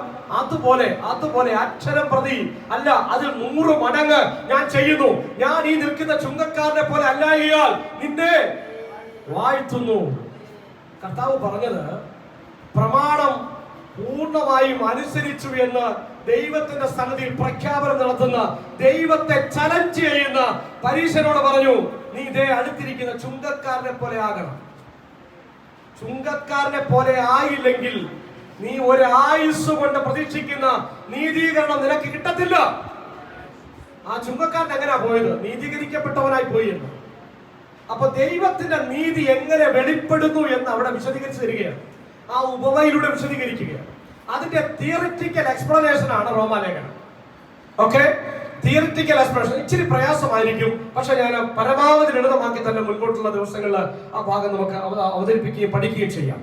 Speaker 1: അതുപോലെ അക്ഷരം പ്രതി അല്ല, അതിൽ 100 മടങ്ങ് ഞാൻ ചെയ്യുന്നു. ഞാൻ ഈ നിൽക്കുന്ന ചുങ്കക്കാരനെ പോലെ അല്ലായാൽ നിന്നെ വാഴ്ത്തുന്നു. കർത്താവ് പറഞ്ഞത് പ്രമാണം പൂർണ്ണമായും അനുസരിച്ചു എന്ന് ദൈവത്തിന്റെ സന്നിധിയിൽ പ്രഖ്യാപനം നടത്തുന്ന, ദൈവത്തെ ചലഞ്ച് ചെയ്യുന്ന പരീശനോട് പറഞ്ഞു, നീ ഇതേ അടുത്തിരിക്കുന്ന ചുങ്കക്കാരനെ പോലെ ആകണം. ചുങ്കക്കാരനെ പോലെ ആയില്ലെങ്കിൽ നീ ഒരു ആയുസ് കൊണ്ട് പ്രതീക്ഷിക്കുന്ന നീതീകരണം നിനക്ക് കിട്ടത്തില്ല. ആ ചുങ്കക്കാരൻ എങ്ങനെയാ പോയത്? നീതീകരിക്കപ്പെട്ടവനായി പോയി എന്ന്. അപ്പൊ ദൈവത്തിന്റെ നീതി എങ്ങനെ വെളിപ്പെടുന്നു എന്ന് അവിടെ വിശദീകരിച്ചു തരികയാണ്. ആ ഉപമയിലൂടെ വിശദീകരിക്കുകയാണ്. അതിന്റെ തിയറിറ്റിക്കൽ എക്സ്പ്ലനേഷൻ ആണ് റോമാലേഖനം. ഓക്കെ, തിയറിറ്റിക്കൽ എക്സ്പ്ലനേഷൻ ഇച്ചിരി പ്രയാസമായിരിക്കും, പക്ഷെ ഞാൻ പരമാവധി ലളിതമാക്കി തന്നെ മുൻപോട്ടുള്ള ദിവസങ്ങളിൽ ആ ഭാഗം നമുക്ക് അവതരിപ്പിക്കുകയും പഠിക്കുകയും ചെയ്യാം.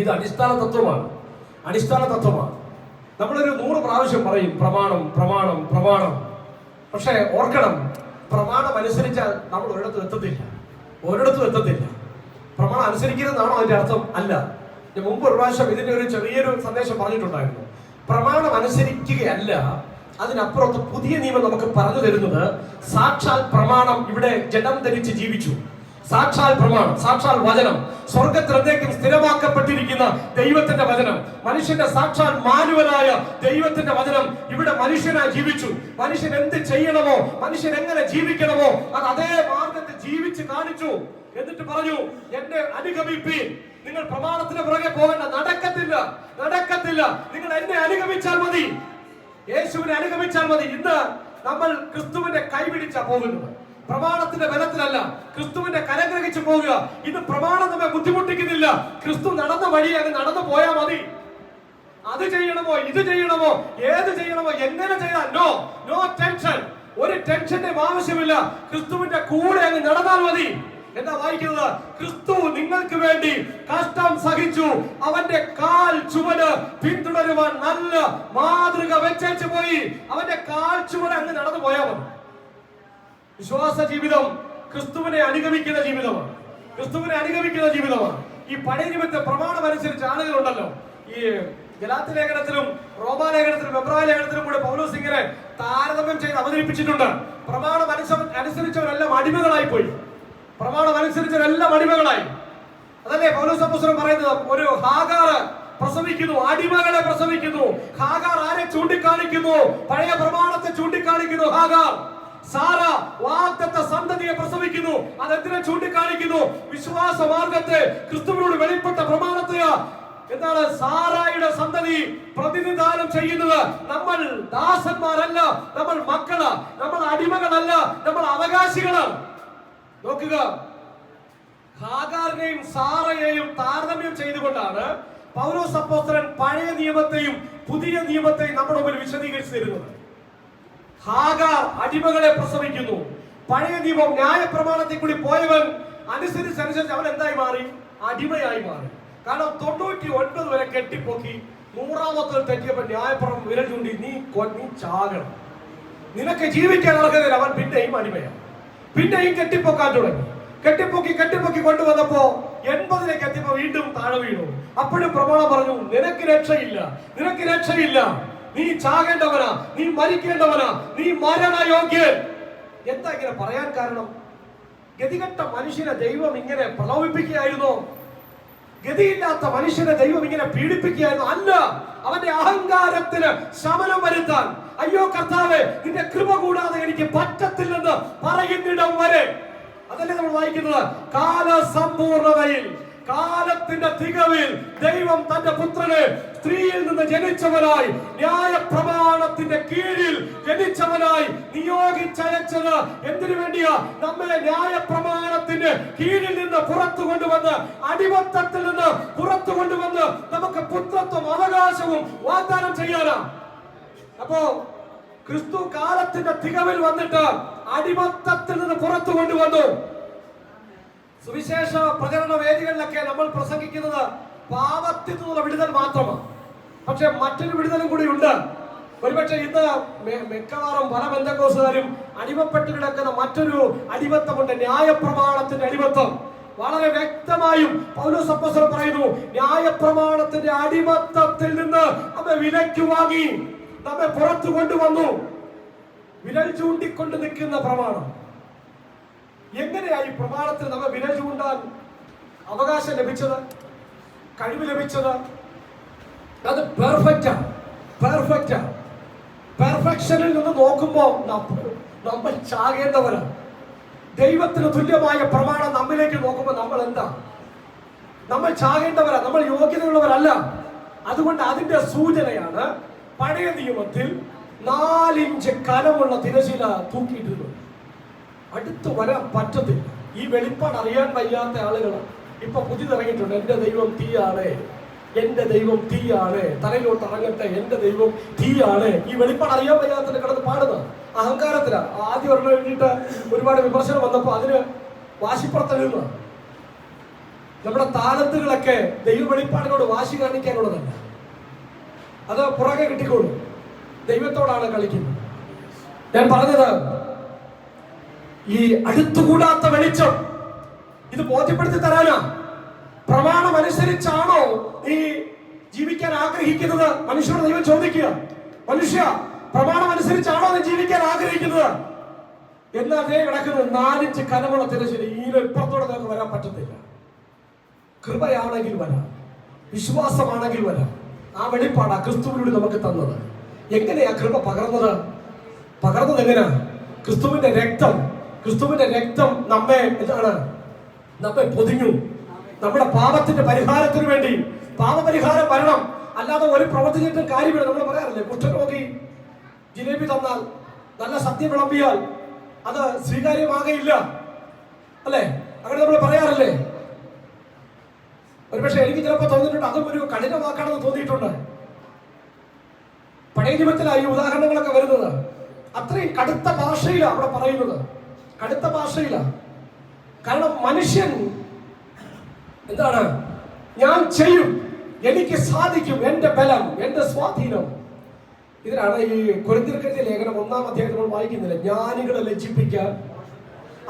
Speaker 1: ഇത് അടിസ്ഥാന തത്വമാണ്. നമ്മളൊരു 100 പ്രാവശ്യം പറയും പ്രമാണം പ്രമാണം പ്രമാണം. പക്ഷെ ഓർക്കണം, പ്രമാണം അനുസരിച്ചാൽ നമ്മൾ ഒരിടത്തും എത്തത്തില്ല. പ്രമാണം അനുസരിക്കുന്നതാണോ അതിന്റെ അർത്ഥം? അല്ല. ഞാൻ മുമ്പ് ഒരു പ്രാവശ്യം ഇതിന്റെ ഒരു ചെറിയൊരു സന്ദേശം പറഞ്ഞിട്ടുണ്ടായിരുന്നു. പ്രമാണം അനുസരിക്കുകയല്ല, അതിനപ്പുറത്ത് പുതിയ നിയമം നമുക്ക് പറഞ്ഞു തരുന്നത് സാക്ഷാൽ പ്രമാണം ഇവിടെ ജഡം ധരിച്ച് ജീവിച്ചു. സാക്ഷാൽ പ്രമാണം, സാക്ഷാൽ വചനം, സ്വർഗത്തിലേക്കും സ്ഥിരമാക്കപ്പെട്ടിരിക്കുന്ന ദൈവത്തിന്റെ വചനം, മനുഷ്യന്റെ സാക്ഷാൽ മാനുവലായ ദൈവത്തിന്റെ വചനം ഇവിടെ മനുഷ്യനായി ജീവിച്ചു. മനുഷ്യൻ എന്ത് ചെയ്യണമോ, മനുഷ്യൻ എങ്ങനെ ജീവിക്കണമോ അത് അതേ മാർഗത്തിൽ ജീവിച്ച് കാണിച്ചു. എന്നിട്ട് പറഞ്ഞു, എന്നെ അനുഗമിപ്പീൻ, നിങ്ങൾ പ്രമാണത്തിന് പുറകെ പോകണ്ട. നടക്കത്തില്ല, നടക്കത്തില്ല. നിങ്ങൾ എന്നെ അനുഗമിച്ചാൽ മതി, യേശുവിനെ അനുഗമിച്ചാൽ മതി. ഇന്ന് നമ്മൾ ക്രിസ്തുവിന്റെ കൈപിടിച്ചാ പോകുന്നത്, പ്രമാണത്തിന്റെ ബലത്തിലല്ല, ക്രിസ്തുവിന്റെ കരഗ്രഹിച്ചു പോകുക. ഇത് പ്രമാണം നമ്മെ ബുദ്ധിമുട്ടിക്കുന്നില്ല. ക്രിസ്തു നടന്ന വഴി അങ്ങ് നടന്നു പോയാൽ മതി. അത് ചെയ്യണമോ, ഇത് ചെയ്യണമോ, ഏത് ചെയ്യണമോ, എങ്ങനെ ചെയ്താൽ നോ നോ ടെൻഷൻ. ഒരു ടെൻഷന്റെ ആവശ്യമില്ല. ക്രിസ്തുവിന്റെ കൂടെ അങ്ങ് നടന്നാൽ മതി. എന്താ വായിക്കുന്നത്? ക്രിസ്തു നിങ്ങൾക്ക് വേണ്ടി കഷ്ടം സഹിച്ചു, അവന്റെ കാൽ ചുവട് പിന്തുടരുവാൻ നല്ല മാതൃക വെച്ചേച്ചു പോയി. അവന്റെ കാൽ ചുവട് അങ്ങ് നടന്നു പോയാൽ മതി. വിശ്വാസ ജീവിതം ക്രിസ്തുവിനെ അനുഗമിക്കുന്ന ജീവിതമാണ്, ക്രിസ്തുവിനെ അനുഗമിക്കുന്ന ജീവിതമാണ്. ഈ പഴയ നിമിത്ത പ്രമാണം അനുസരിച്ച് ആളുകളുണ്ടല്ലോ, ഈ ഗലാത്യ ലേഖനത്തിലും റോമാലേഖനത്തിലും എബ്രായ ലേഖനത്തിലും കൂടെ പൗലോസ് ഇങ്ങനെ താരതമ്യം ചെയ്ത് അവതരിപ്പിച്ചിട്ടുണ്ട്. പ്രമാണം അനുസരിച്ചവരെല്ലാം അടിമകളായി പോയി, പ്രമാണം അനുസരിച്ചവരെല്ലാം അടിമകളായി. അതല്ലേ പൗലോസ് അപ്പോസ്തലൻ പറയുന്നത്? ഒരു ഹാഗാർ പ്രസവിക്കുന്നു, അടിമകളെ പ്രസവിക്കുന്നു. ഹാഗാർ ആരെ ചൂണ്ടിക്കാണിക്കുന്നു? പഴയ പ്രമാണത്തെ ചൂണ്ടിക്കാണിക്കുന്നു. ഹാഗാർ സാറ വാഗ്ദത്ത സന്തതിയെ പ്രസവിക്കുന്നു. അതെന്തിനെ ചൂണ്ടിക്കാണിക്കുന്നു? വിശ്വാസ മാർഗത്തെ, ക്രിസ്തുവിനോട് വെളിപ്പെട്ട പ്രമാണത്തെയാ. എന്താണ്? സാറായുടെ സന്തതി പ്രതിനിധാനം ചെയ്യുന്നത്. നമ്മൾ ദാസന്മാരല്ല, നമ്മൾ മക്കളാ, നമ്മൾ അടിമകളല്ല, നമ്മൾ അവകാശികളാണ്. നോക്കുക, ഹാഗാറിനെയും സാറയെയും താരതമ്യം ചെയ്തുകൊണ്ടാണ് പൗലോസ് അപ്പോസ്തലൻ പഴയ നിയമത്തെയും പുതിയ നിയമത്തെയും നമ്മുടെ മുമ്പിൽ വിശദീകരിച്ചു തരുന്നത്. ഹാഗാർ അടിമകളെ പ്രസവിക്കുന്നു. പഴയ നിയമം ന്യായപ്രമാണത്തിൽ കൂടി പോയവൻ അനുസരിച്ച് അവൻ എന്തായി മാറി? അടിമയായി മാറി. കാരണം 99 വരെ കെട്ടിപ്പൊക്കി 100ാമത്തെ തെറ്റിയപ്പോൾ ന്യായപ്രമാണം വിരൽ ചൂണ്ടി നീ ചാകണം, നിനക്ക് ജീവിക്കാൻ അർഹതയില്ല. അവൻ പിന്നെയും അടിമയാണ്. പിന്നെയും കെട്ടിപ്പൊക്കാൻ തുടങ്ങി. കെട്ടിപ്പൊക്കി കൊണ്ടുവന്നപ്പോ 80ലേക്ക് എത്തിയപ്പോ വീണ്ടും താഴെ വീണു. അപ്പോഴും പ്രമാണം പറഞ്ഞു, നിനക്ക് രക്ഷയില്ല, നിനക്ക് രക്ഷയില്ല, നീ ചാകേണ്ടവനാ, നീ മരിക്കേണ്ടവനാ, നീ മരണയോഗ്യൻ. എന്താ ഇങ്ങനെ പറയാൻ കാരണം? ഗതികെട്ട മനുഷ്യനെ ദൈവം ഇങ്ങനെ പ്രലോഭിപ്പിക്കുകയായിരുന്നോ? ഗതിയില്ലാത്ത മനുഷ്യനെ ദൈവം ഇങ്ങനെ പീഡിപ്പിക്കുകയായിരുന്നു? അല്ല, അവന്റെ അഹങ്കാരത്തിന് ശമനം വരുത്താൻ. അയ്യോ കർത്താവേ, നിന്റെ കൃപ കൂടാതെ എനിക്ക് പറ്റത്തില്ലെന്ന് പറയുന്നിടം വരെ. അതല്ലേ നമ്മൾ വായിക്കുന്നത്? കാലസമ്പൂർണതയിൽ, കാലത്തിന്റെ തികവിൽ ദൈവം തന്റെ പുത്രനെ സ്ത്രീയിൽ നിന്ന് ജനിച്ചവനായി, ന്യായപ്രമാണത്തിന്റെ കീഴിൽ ജനിച്ചവനായി നിയോഗിച്ചയച്ചത് എന്തിനു വേണ്ടിയാ? നമ്മെ ന്യായപ്രമാണത്തിന്റെ കീഴിൽ നിന്ന് പുറത്തു കൊണ്ടുവന്ന്, അടിമത്തത്തിൽ നിന്ന് പുറത്തു കൊണ്ടുവന്ന് നമുക്ക് പുത്രത്വം അവകാശവും വാഗ്ദാനം ചെയ്യാനാ. അപ്പോ ക്രിസ്തു കാലത്തിന്റെ തികവിൽ വന്നിട്ട് അടിമത്തത്തിൽ നിന്ന് പുറത്തു കൊണ്ടുവന്നു. സുവിശേഷ പ്രചരണ വേദികളിലൊക്കെ നമ്മൾ പ്രസംഗിക്കുന്നത് പാപത്തിൽ നിന്നുള്ള വിടുതൽ മാത്രമാണ്. പക്ഷെ മറ്റൊരു വിടുതലും കൂടി ഉണ്ട്. ഒരുപക്ഷെ ഇന്ന് മിക്കവാറും പല ബന്ധക്കോസുകാരും അടിമപ്പെട്ട് കിടക്കുന്ന മറ്റൊരു അടിമത്തമുണ്ട്, ന്യായപ്രമാണത്തിന്റെ അടിമത്തം. വളരെ വ്യക്തമായും പൗലോസ് അപ്പോസ്തലൻ പറയുന്നു, ന്യായപ്രമാണത്തിന്റെ അടിമത്തത്തിൽ നിന്ന് നമ്മെ വിലയ്ക്ക് വാങ്ങി, നമ്മെ പുറത്തു കൊണ്ടുവന്നു. വിരൽ ചൂണ്ടിക്കൊണ്ട് നിൽക്കുന്ന പ്രമാണം. എങ്ങനെയായി പ്രമാണത്തിൽ നമ്മെ വിരൽ ചൂണ്ടാൻ അവകാശം ലഭിച്ചത്, കഴിവ് ലഭിച്ചത്? അത് പെർഫെക്ഷനിൽ നിന്ന് നോക്കുമ്പോൾ നമ്മൾ ചാകേണ്ടവരാണ്. ദൈവത്തിന് തുല്യമായ പ്രമാണം നമ്മിലേക്ക് നോക്കുമ്പോൾ നമ്മൾ എന്താ? നമ്മൾ ചാകേണ്ടവരാ, നമ്മൾ യോഗ്യതയുള്ളവരല്ല. അതുകൊണ്ട് അതിന്റെ സൂചനയാണ് പഴയ നിയമത്തിൽ 4 ഇഞ്ച് കനമുള്ള തിരശീല തൂക്കിയിട്ടിരുന്നു. അടുത്ത് വരാൻ പറ്റത്തില്ല. ഈ വെളിപ്പാട് അറിയാൻ വയ്യാത്ത ആളുകൾ ഇപ്പൊ പുതിയതിറങ്ങിയിട്ടുണ്ട്. എന്റെ ദൈവം തീയാണ്, എന്റെ ദൈവം തീയാണ്, തലയിലോട്ട് ഇറങ്ങട്ടെ, എന്റെ ദൈവം തീയാണ്. ഈ വെളിപ്പാട് അറിയാൻ വയ്യാത്ത കിടന്ന് പാടുന്ന അഹങ്കാരത്തിലാ. ആദ്യം ഒരെണ്ണം എഴുതിയിട്ട് ഒരുപാട് വിമർശനം വന്നപ്പോ അതിന് വാശിപ്പുറത്തെഴുതുന്ന നമ്മുടെ താലന്തുകളൊക്കെ ദൈവ വെളിപ്പാടിനോട് വാശി കാണിക്കാനുള്ളതല്ല, അത് പുറകെ കിട്ടിക്കോളും. ദൈവത്തോടാണ് കളിക്കുന്നത്. ഞാൻ പറഞ്ഞത് ഈ അടുത്തുകൂടാത്ത വെളിച്ചം ഇത് ബോധ്യപ്പെടുത്തി തരാനാ. പ്രമാണം അനുസരിച്ചാണോ നീ ജീവിക്കാൻ ആഗ്രഹിക്കുന്നത്? മനുഷ്യരോട് ദൈവം ചോദിക്കുക, മനുഷ്യ പ്രമാണം അനുസരിച്ചാണോ നീ ജീവിക്കാൻ ആഗ്രഹിക്കുന്നത്? എന്നാൽ അതേ കിടക്കുന്നത് 4 ഇഞ്ച് കനമുള്ള തിരശ്ശീല. ഈ ഇപ്പുറത്തോടെ നമുക്ക് വരാൻ പറ്റത്തില്ല. കൃപയാണെങ്കിൽ വരാം, വിശ്വാസമാണെങ്കിൽ വരാം. ആ വെളിപ്പാടാ ക്രിസ്തുവിലൂടെ നമുക്ക് തന്നത്. എങ്ങനെയാ കൃപ പകർന്നത്? എങ്ങനെയാ? ക്രിസ്തുവിന്റെ രക്തം നമ്മെ എന്താണ്? നമ്മെ പൊതിഞ്ഞു. നമ്മുടെ പാപത്തിന്റെ പരിഹാരത്തിന് വേണ്ടി പാപപരിഹാരം വരണം. അല്ലാതെ ഒരു പ്രവർത്തിച്ചിട്ടും കാര്യമില്ല. നമ്മൾ പറയാറില്ലേ, കുഷ്ഠരോഗി ജിലേബി തന്നാൽ, നല്ല സദ്യ വിളമ്പിയാൽ അത് സ്വീകാര്യമാകയില്ല അല്ലേ? അങ്ങനെ നമ്മൾ പറയാറില്ലേ? ഒരുപക്ഷെ എനിക്ക് ചിലപ്പോൾ തോന്നിയിട്ടുണ്ട് അതും ഒരു കഠിനമാക്കാണെന്ന് തോന്നിയിട്ടുണ്ട്. പഴയ നിയമത്തിലായി ഉദാഹരണങ്ങളൊക്കെ വരുന്നത് അത്രയും കടുത്ത ഭാഷയിലാണ് അവിടെ പറയുന്നത്, കടുത്ത ഭാഷയിലാണ്. കാരണം മനുഷ്യൻ എന്താണ്, ഞാൻ ചെയ്യും, എനിക്ക് സാധിക്കും, എന്റെ ബലം, എന്റെ സ്വാധീനം. ഇതിനാണ് ഈ കൊരിന്ത്യർക്കെഴുതിയ ലേഖനം 1-ാം അധ്യായം നമ്മൾ വായിക്കുന്നില്ല. ജ്ഞാനികളെ ലജ്ജിപ്പിക്കാൻ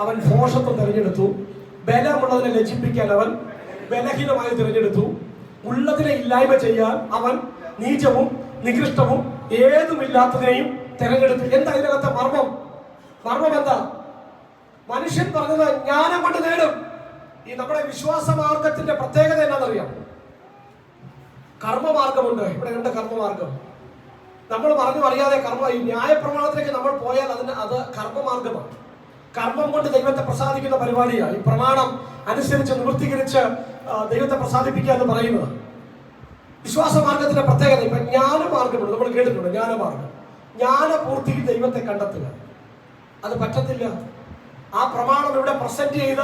Speaker 1: അവൻ ഭോഷത്വം തിരഞ്ഞെടുത്തു, ബലമുള്ളതിനെ ലജ്ജിപ്പിക്കാൻ അവൻ ബലഹീനമായി തിരഞ്ഞെടുത്തു, ഉള്ളതിനെ ഇല്ലായ്മ ചെയ്യാൻ അവൻ നീചവും നികൃഷ്ടവും ഏതുമില്ലാത്തതിനെയും തിരഞ്ഞെടുത്തു. എന്താ ഇതിനകത്തെ മർമ്മം? മർമ്മം എന്താ? മനുഷ്യൻ പറഞ്ഞത് ജ്ഞാനം കൊണ്ട് നേടും. ഈ നമ്മുടെ വിശ്വാസ മാർഗത്തിന്റെ പ്രത്യേകത എന്താണെന്നറിയാം? കർമ്മമാർഗമുണ്ട്. ഇവിടെ ഉണ്ട് കർമ്മമാർഗം. നമ്മൾ പറഞ്ഞു അറിയാതെ ഈ ന്യായപ്രമാണത്തിലേക്ക് നമ്മൾ പോയാൽ അത് കർമ്മമാർഗമാണ്. കർമ്മം കൊണ്ട് ദൈവത്തെ പ്രസാദിക്കുന്ന പരിപാടിയാണ് ഈ പ്രമാണം അനുസരിച്ച് നിവൃത്തീകരിച്ച് ദൈവത്തെ പ്രസാദിപ്പിക്കുക എന്ന് പറയുന്നത്. വിശ്വാസ മാർഗത്തിന്റെ പ്രത്യേകത ഇപ്പൊ ജ്ഞാനമാർഗമുണ്ട്. നമ്മൾ കേട്ടിട്ടുണ്ട് ജ്ഞാനമാർഗം. ജ്ഞാനപൂർത്തി ദൈവത്തെ കണ്ടെത്തുക, അത് പറ്റത്തില്ല. ആ പ്രമാണം ഇവിടെ പ്രസന്റ് ചെയ്ത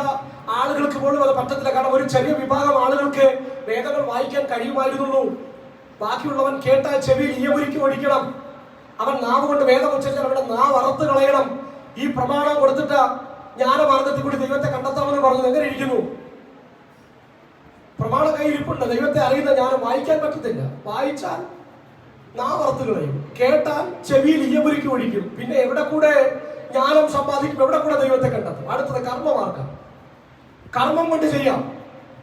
Speaker 1: ആളുകൾക്ക് പോലും അത് പറ്റത്തില്ല. കാരണം ഒരു ചെറിയ വിഭാഗം ആളുകൾക്ക് വേദങ്ങൾ വായിക്കാൻ കഴിയുമായിരുന്നുള്ളൂ. ബാക്കിയുള്ളവൻ കേട്ട ചെവിയിൽ ഈയമുരുക്കി ഓടിക്കണം. അവൻ നാവ് കൊണ്ട് വേദം ഉച്ചരിച്ചാൽ അവരുടെ നാവ് അറുത്ത് കളയണം. ഈ പ്രമാണം കൊടുത്തിട്ട് ജ്ഞാനമാർഗത്തിൽ കൂടി ദൈവത്തെ കണ്ടെത്താമെന്ന് പറഞ്ഞത് എങ്ങനെ ഇരിക്കുന്നു? പ്രമാണം കയ്യിരിപ്പുണ്ട്, ദൈവത്തെ അറിയുന്ന ജ്ഞാനം വായിക്കാൻ പറ്റത്തില്ല. വായിച്ചാൽ നാവ് അറുത്ത് കളയും, കേട്ടാൽ ചെവിയിൽ ഈയമുരുക്കി ഓടിക്കും. പിന്നെ എവിടെ കൂടെ ജ്ഞാനം സമ്പാദിക്കും, എവിടെ കൂടെ ദൈവത്തെ കണ്ടെത്തും? അടുത്തത് കർമ്മമാർഗം. കർമ്മം കൊണ്ട് ചെയ്യാം.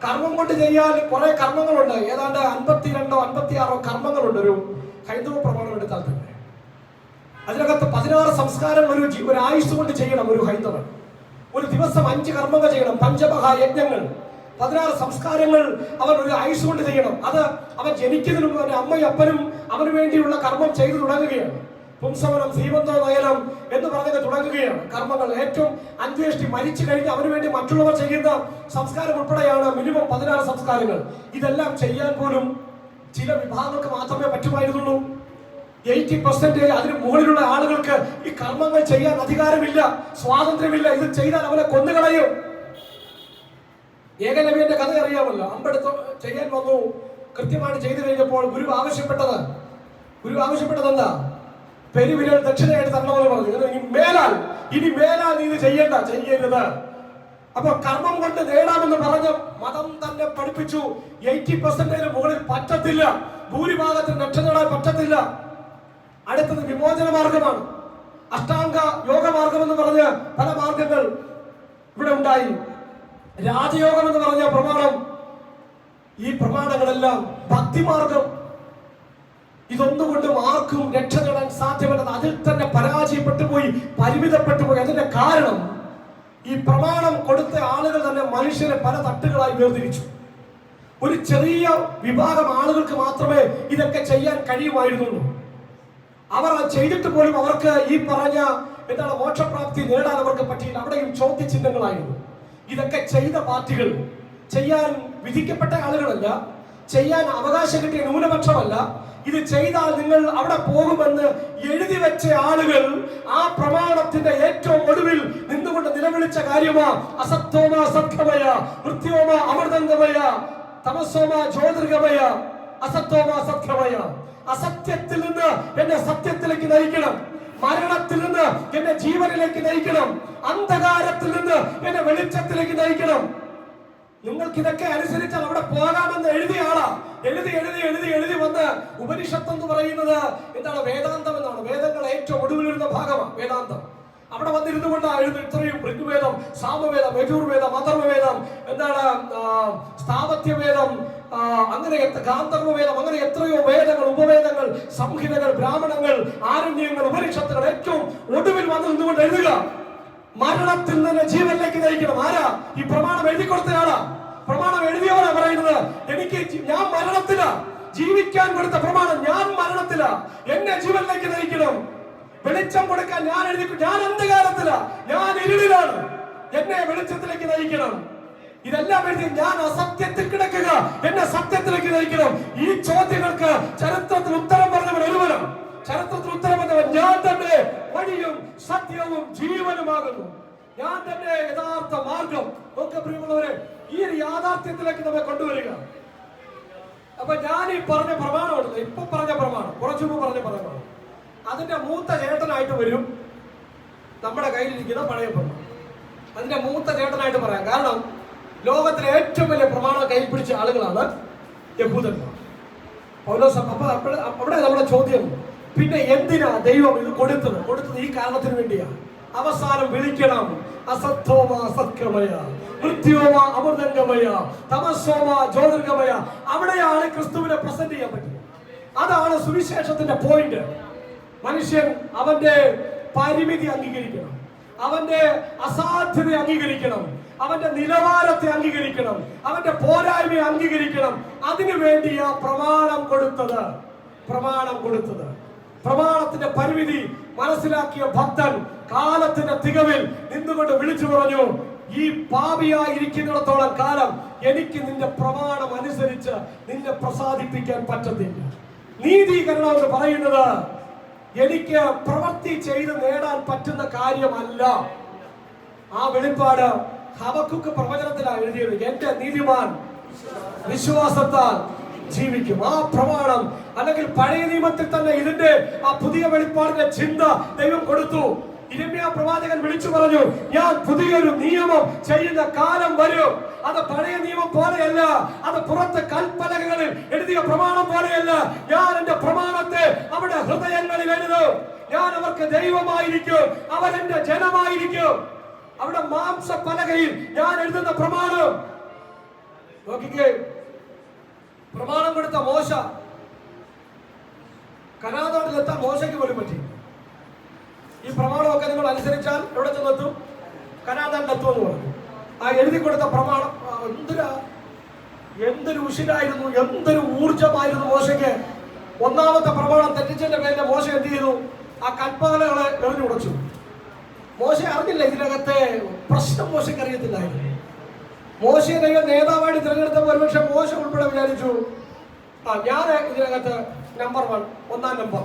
Speaker 1: കർമ്മം കൊണ്ട് ചെയ്യാൻ കുറെ കർമ്മങ്ങളുണ്ട്. ഏതാണ്ട് 52 56 കർമ്മങ്ങളുണ്ട് ഒരു ഹൈന്ദവ പ്രമാണം എടുത്താൽ തന്നെ. അതിനകത്ത് 16 സംസ്കാരങ്ങൾ ഒരു ആയുസ് കൊണ്ട് ചെയ്യണം ഒരു ഹൈന്ദവൻ. ഒരു ദിവസം 5 കർമ്മങ്ങൾ ചെയ്യണം, പഞ്ചമഹായജ്ഞങ്ങൾ. 16 സംസ്കാരങ്ങൾ അവൻ ഒരു ആയുസ് കൊണ്ട് ചെയ്യണം. അത് അവൻ ജനിക്കുന്നതിന് മുമ്പ് അവന്റെ അമ്മയും അപ്പനും അവന് വേണ്ടിയുള്ള കർമ്മം ചെയ്തു തുടങ്ങുകയാണ്. പുംസവനം, ശ്രീമന്തോ നയനം എന്ന് പറഞ്ഞൊക്കെ തുടങ്ങുകയാണ് കർമ്മങ്ങൾ. ഏറ്റവും അന്വേഷിച്ച് മരിച്ചു കഴിഞ്ഞ് അവന് വേണ്ടി മറ്റുള്ളവർ ചെയ്യുന്ന സംസ്കാരം ഉൾപ്പെടെയാണ് മിനിമം 16 സംസ്കാരങ്ങൾ. ഇതെല്ലാം ചെയ്യാൻ പോലും ചില വിഭാഗങ്ങൾക്ക് മാത്രമേ പറ്റുമായിരുന്നുള്ളൂ. 80% അതിന് മുകളിലുള്ള ആളുകൾക്ക് ഈ കർമ്മങ്ങൾ ചെയ്യാൻ അധികാരമില്ല, സ്വാതന്ത്ര്യമില്ല. ഇത് ചെയ്താൽ അവനെ കൊന്നുകളയും. ഏകലവ്യന്റെ കഥ അറിയാമല്ലോ. അമ്പെടുത്ത് ചെയ്യാൻ വന്നു, കൃത്യമായിട്ട് ചെയ്തു കഴിഞ്ഞപ്പോൾ ഗുരു ആവശ്യപ്പെട്ടത് എന്താ? പെരുവിരൽ ദക്ഷിണയായിട്ട് തരണമെന്ന് പറഞ്ഞു. ഇനി മേലാൽ നീ ഇത് ചെയ്യരുത്. അപ്പൊ കർമ്മം കൊണ്ട് നേടാമെന്ന് പറഞ്ഞ മതം തന്നെ പഠിപ്പിച്ചു 80% മുകളിൽ പറ്റത്തില്ല, ഭൂരിഭാഗത്തിന് രക്ഷ നേടാൻ പറ്റത്തില്ല. അടുത്തത് വിമോചന മാർഗമാണ്. അഷ്ടാംഗ യോഗമാർഗം എന്ന് പറഞ്ഞ് പല മാർഗങ്ങൾ ഇവിടെ ഉണ്ടായി. രാജയോഗം എന്ന് പറഞ്ഞ പ്രമാണം. ഈ പ്രമാണങ്ങളെല്ലാം ഭക്തിമാർഗം. ഇതൊന്നുകൊണ്ടും ആർക്കും രക്ഷ നേടാൻ സാധ്യമല്ല. അതിൽ തന്നെ പരാജയപ്പെട്ടു പോയി, പരിമിതപ്പെട്ടു പോയി. അതിന്റെ കാരണം ഈ പ്രമാണം കൊടുത്ത ആളുകൾ തന്നെ മനുഷ്യരെ പല തട്ടുകളായി വേർതിരിച്ചു. ഒരു ചെറിയ വിഭാഗം ആളുകൾക്ക് മാത്രമേ ഇതൊക്കെ ചെയ്യാൻ കഴിയുമായിരുന്നുള്ളൂ. അവർ ചെയ്തിട്ട് പോലും അവർക്ക് ഈ പറഞ്ഞ മോക്ഷപ്രാപ്തി നേടാൻ അവർക്ക് പറ്റിയില്ല. അവിടെയും ചോദ്യചിഹ്നങ്ങളായിരുന്നു. ഇതൊക്കെ ചെയ്ത പാർട്ടികൾ, ചെയ്യാൻ വിധിക്കപ്പെട്ട ആളുകളല്ല, ചെയ്യാൻ അവകാശം കിട്ടിയ ന്യൂനപക്ഷമല്ല. ഇത് ചെയ്താൽ നിങ്ങൾ അവിടെ പോകുമെന്ന് എഴുതി വെച്ച ആളുകൾ ആ പ്രമാണത്തിന്റെ ഏറ്റവും ഒടുവിൽ നിന്നുകൊണ്ട് നിലവിളിച്ച കാര്യമാ അസത്തോമ സത്കമയ, മൃത്യോമ അമൃതംഗമയ, തമസോമ ജ്യോതിർഗമയ, അസത്തോമ സത്കമയ. അസത്യത്തിൽ നിന്ന് എന്നെ സത്യത്തിലേക്ക് നയിക്കണം, മരണത്തിൽ നിന്ന് എന്നെ ജീവനിലേക്ക് നയിക്കണം, അന്ധകാരത്തിൽ നിന്ന് എന്നെ വെളിച്ചത്തിലേക്ക് നയിക്കണം. നിങ്ങൾക്ക് ഇതൊക്കെ അനുസരിച്ചാൽ അവിടെ പോകാമെന്ന് എഴുതിയ ആളാ. എഴുതി വന്ന് ഉപനിഷത്ത് എന്ന് പറയുന്നത് എന്താണ്? വേദാന്തം എന്നാണ്. വേദങ്ങൾ ഏറ്റവും ഒടുവിലിരുന്ന ഭാഗമാണ് വേദാന്തം. അവിടെ വന്നിരുന്നു കൊണ്ടാണ് ഇത്രയും ഋഗ്വേദം, സാമവേദം, യജുർവേദം, അഥർവവേദം, സ്ഥാപത്യവേദം, അങ്ങനെ ഗാന്ധർവവേദം, അങ്ങനെ എത്രയോ വേദങ്ങൾ, ഉപവേദങ്ങൾ, സംഹിതകൾ, ബ്രാഹ്മണങ്ങൾ, ആരണ്യങ്ങൾ, ഉപനിഷത്തുകൾ ഏറ്റവും ഒടുവിൽ വന്ന് നിന്നുകൊണ്ട് എഴുതുക. മരണത്തിൽ നിന്ന് ജീവനിലേക്ക് നയിക്കണം. ആരാ? ഈ പ്രമാണം എഴുതി കൊടുത്തയാളാ. പ്രമാണം എഴുതിയവരാ പറയുന്നത്, ഞാൻ മരണത്തിലാ, ജീവിക്കാൻ കൊടുത്ത പ്രമാണം, ഞാൻ മരണത്തിലാ, എന്നെ ജീവനിലേക്ക് നയിക്കണം. വെളിച്ചം കൊടുക്കാൻ ഞാൻ അന്ധകാരത്തിലാ, ഞാൻ ഇരുളിലാണ്, എന്നെ വെളിച്ചത്തിലേക്ക് നയിക്കണം. ഇതെല്ലാം എഴുതി ഞാൻ അസത്യത്തിൽ കിടക്കുക, എന്നെ സത്യത്തിലേക്ക് നയിക്കണം. ഈ ചോദ്യങ്ങൾക്ക് ചരിത്രത്തിൽ ഉത്തരം പറഞ്ഞവൻ ഒരുവനും. ചരിത്രത്തിൽ ഉത്തരം പറഞ്ഞവൻ ഞാൻ തന്നെ വഴിയും സത്യവും ജീവനുമാകുന്നു, ഞാൻ തന്നെ യഥാർത്ഥ മാർഗം. ഒക്കെ പ്രിയമുള്ളവരെ, ഈ ഒരു യാഥാർത്ഥ്യത്തിലേക്ക് നമ്മെ കൊണ്ടുവരിക. അപ്പൊ ഞാൻ ഈ പറഞ്ഞ പ്രമാണമുണ്ട്, ഇപ്പൊ പറഞ്ഞ പ്രമാണം, കുറച്ചു മുമ്പ് പറഞ്ഞ പ്രമാണം, അതിന്റെ മൂത്ത ചേട്ടനായിട്ട് വരും നമ്മുടെ കയ്യിലിരിക്കുന്ന പഴയ പ്രമാണം. അതിന്റെ മൂത്ത ചേട്ടനായിട്ട് പറയാം. കാരണം ലോകത്തിലെ ഏറ്റവും വലിയ പ്രമാണം കയ്യിൽ പിടിച്ച ആളുകളാണ് യഹൂദന്മാർ. പൗലോസ് അപ്പൊ അവിടെ നമ്മുടെ ചോദ്യം, പിന്നെ എന്തിനാ ദൈവം ഇത് കൊടുത്തത് ഈ കാരണത്തിന് വേണ്ടിയാണ്. അവസാനം വിളിക്കണം, അസത്തോമ സത്കമയ, മൃത്യോമ അമൃതംഗമയ, തമസോമ ജ്യോതിർഗമയ. അവിടെയാണ് ക്രിസ്തുവിനെ പ്രസന്റ് ചെയ്യാൻ പറ്റുന്നത്. അതാണ് സുവിശേഷത്തിന്റെ പോയിന്റ്. മനുഷ്യൻ അവന്റെ പരിമിതി അംഗീകരിക്കണം, അവന്റെ അസാധ്യത അംഗീകരിക്കണം, അവന്റെ നിലവാരത്തെ അംഗീകരിക്കണം, അവന്റെ പോരായ്മയെ അംഗീകരിക്കണം. അതിനു വേണ്ടിയാ പ്രമാണം കൊടുത്തത്. പ്രമാണത്തിന്റെ പരിമിതി മനസ്സിലാക്കിയ ഭക്തൻ കാലത്തിന്റെ തികവിൽ നിന്നുകൊണ്ട് വിളിച്ചു പറഞ്ഞു, ഈ പാപിയായിരിക്കുന്നിടത്തോളം കാലം എനിക്ക് നിന്റെ പ്രമാണം അനുസരിച്ച് നിന്നെ പ്രസാദിപ്പിക്കാൻ പറ്റത്തില്ല. നീതീകരണം എന്ന് പറയുന്നത് എനിക്ക് പ്രവൃത്തി ചെയ്ത് നേടാൻ പറ്റുന്ന കാര്യമല്ല. ആ വെളിപ്പാട് ഹബക്കൂക്ക് പ്രവചനത്തിലാണ് എഴുതിയത്. എന്റെ നീതിമാൻ വിശ്വാസത്താൽ ജീവിക്കും. ആ പ്രമാണം, അല്ലെങ്കിൽ പഴയ നിയമത്തിൽ തന്നെ ഇതിന്റെ ആ പുതിയ വെളിപ്പാടിന്റെ ചിന്ത ദൈവം കൊടുത്തു. യിരെമ്യാ പ്രവാചകൻ വിളിച്ചു പറഞ്ഞു, ഞാൻ പുതിയൊരു നിയമം ചെയ്യുന്ന കാലം വരും. അത് പഴയ നിയമം പോലെയല്ല, അത് പുറത്തെ കൽപ്പലകകളിൽ എഴുതിയ പ്രമാണം പോലെയല്ല. ഞാൻ എന്റെ പ്രമാണത്തെ അവിടെ ഹൃദയങ്ങളിൽ എഴുതും. ഞാൻ അവർക്ക് ദൈവമായിരിക്കും, അവരെന്റെ ജനമായിരിക്കും. അവിടെ മാംസപ്പലകയിൽ ഞാൻ എഴുതുന്ന പ്രമാണം നോക്കിക്കേ. പ്രമാണം കൊടുത്ത മോശ കനാനാട്ടിലെത്താൻ മോശയ്ക്ക് പോലും പറ്റി. ഈ പ്രമാണമൊക്കെ നിങ്ങൾ അനുസരിച്ചാൽ എവിടെ ചെന്നെത്തും? കനാനാട്ടിലെത്തും എന്ന് പറഞ്ഞു. ആ എഴുതി കൊടുത്ത പ്രമാണം എന്തൊരു ഉഷിരായിരുന്നു, എന്തൊരു ഊർജമായിരുന്നു മോശയ്ക്ക്. ഒന്നാമത്തെ പ്രമാണം തെറ്റിച്ചതിന്റെ പേരിൽ മോശ എന്ത് ചെയ്തു? ആ കൽപ്പനകളെ എറിഞ്ഞുടച്ചു. മോശ അറിഞ്ഞില്ല ഇതിനകത്തെ പ്രശ്നം. മോശയ്ക്ക് അറിയത്തില്ലായിരുന്നു. മോശയെ ദൈവം നേതാവായിട്ട് തിരഞ്ഞെടുത്തപ്പോൾ ഒരുപക്ഷെ മോശ ഉൾപ്പെടെ വിചാരിച്ചു, ഞാൻ ഇതിനകത്ത് നമ്പർ 1, ഒന്നാം നമ്പർ.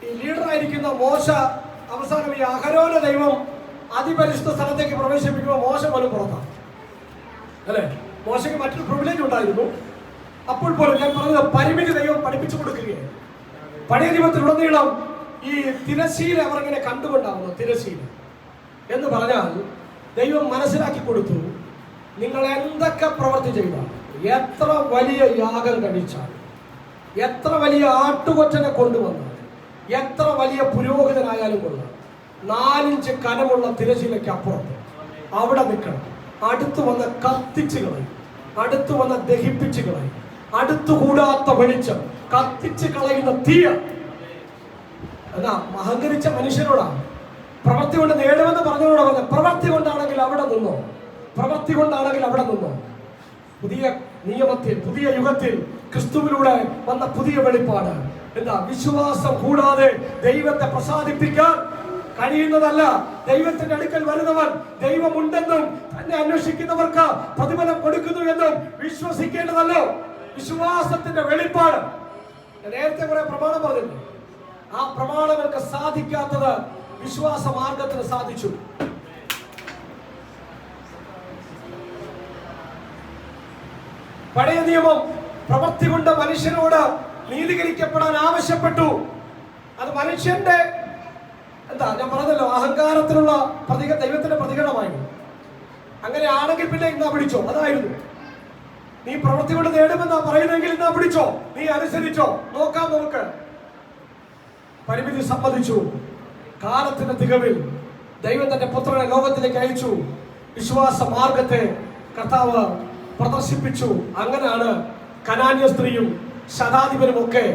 Speaker 1: ഈ ലീഡറായിരിക്കുന്ന മോശ അവസാനം ഈ അഹരോനെ ദൈവം അതിപരിശുദ്ധ സ്ഥലത്തേക്ക് പ്രവേശിപ്പിക്കുമ്പോൾ മോശ പോലും പുറത്താണ്, അല്ലെ? മോശയ്ക്ക് മറ്റൊരു പ്രിവിലേജ് ഉണ്ടായിരുന്നു. അപ്പോൾ പോലും ഞാൻ പറഞ്ഞത് പരിമിതി ദൈവം പഠിപ്പിച്ചു കൊടുക്കുകയാണ്. പഴയ നിയമത്തിലുടനീളം ഈ തിരശീല അവരിങ്ങനെ കണ്ടുകൊണ്ടാവുന്നു. തിരശീല എന്ന് പറഞ്ഞാൽ ദൈവം മനസ്സിലാക്കി കൊടുത്തു, നിങ്ങൾ എന്തൊക്കെ പ്രവൃത്തി ചെയ്താൽ, എത്ര വലിയ യാഗം കഴിച്ചാൽ, എത്ര വലിയ ആട്ടുകൊറ്റനെ കൊണ്ടുവന്നാൽ, എത്ര വലിയ പുരോഹിതനായാലും കൊള്ളാം, 4 ഇഞ്ച് കനമുള്ള തിരശീലയ്ക്ക് അപ്പുറത്ത് അവിടെ നിൽക്കണം. അടുത്തു വന്ന് കത്തിച്ച് കളയും, അടുത്തു വന്ന് ദഹിപ്പിച്ച് കളയും, അടുത്തുകൂടാത്ത വെളിച്ചം, കത്തിച്ച് കളയുന്ന തീയ. എന്നാ അഹങ്കരിച്ച മനുഷ്യരോടാണ്. പ്രവൃത്തി കൊണ്ട് നേടുമെന്ന് പറഞ്ഞവരോട് പറഞ്ഞ, പ്രവൃത്തി കൊണ്ടാണെങ്കിൽ അവിടെ നിന്നോ, പ്രവൃത്തി കൊണ്ടാണെങ്കിൽ അവിടെ നിന്നോ. പുതിയ നിയമത്തിൽ, പുതിയ യുഗത്തിൽ ക്രിസ്തുവിലൂടെ വന്ന പുതിയ വെളിപ്പാട് എന്താ? വിശ്വാസം കൂടാതെ ദൈവത്തെ പ്രസാദിപ്പിക്കാൻ കഴിയുന്നതല്ല. ദൈവത്തിന്റെ അടുക്കൽ വരുന്നവൻ ദൈവമുണ്ടെന്നും തന്നെ അന്വേഷിക്കുന്നവർക്ക് പ്രതിഫലം കൊടുക്കുന്നു എന്നും വിശ്വസിക്കേണ്ടതല്ലോ. വിശ്വാസത്തിന്റെ വെളിപ്പാട്. നേരത്തെ കുറെ പ്രമാണം പറഞ്ഞില്ലേ? ആ പ്രമാണങ്ങൾക്ക് സാധിക്കാത്തത് വിശ്വാസ മാർഗത്തിന് സാധിച്ചു. പഴയ നിയമം പ്രവൃത്തി കൊണ്ട് മനുഷ്യനോട് നീതീകരിക്കപ്പെടാൻ ആവശ്യപ്പെട്ടു. അത് മനുഷ്യന്റെ ഞാൻ പറഞ്ഞല്ലോ, അഹങ്കാരത്തിലുള്ള ദൈവത്തിന്റെ പ്രതികരണമായിരുന്നു. അങ്ങനെയാണെങ്കിൽ പിന്നെ ഇന്നാ പിടിച്ചോ, അതായിരുന്നു. നീ പ്രവൃത്തി കൊണ്ട് നേടുമെന്നാ പറയുന്നെങ്കിൽ ഇന്നാ പിടിച്ചോ, നീ അനുസരിച്ചോ, നോക്കാം നമുക്ക്. പരിമിതി സമ്മതിച്ചു. കാലത്തിന്റെ തികവിൽ ദൈവം തന്റെ പുത്രനെ ലോകത്തിലേക്ക് അയച്ചു. വിശ്വാസ മാർഗത്തെ കർത്താവ് പ്രദർശിപ്പിച്ചു. അങ്ങനെയാണ് കനാന്യ സ്ത്രീയും ശതാധിപനും ഒക്കെ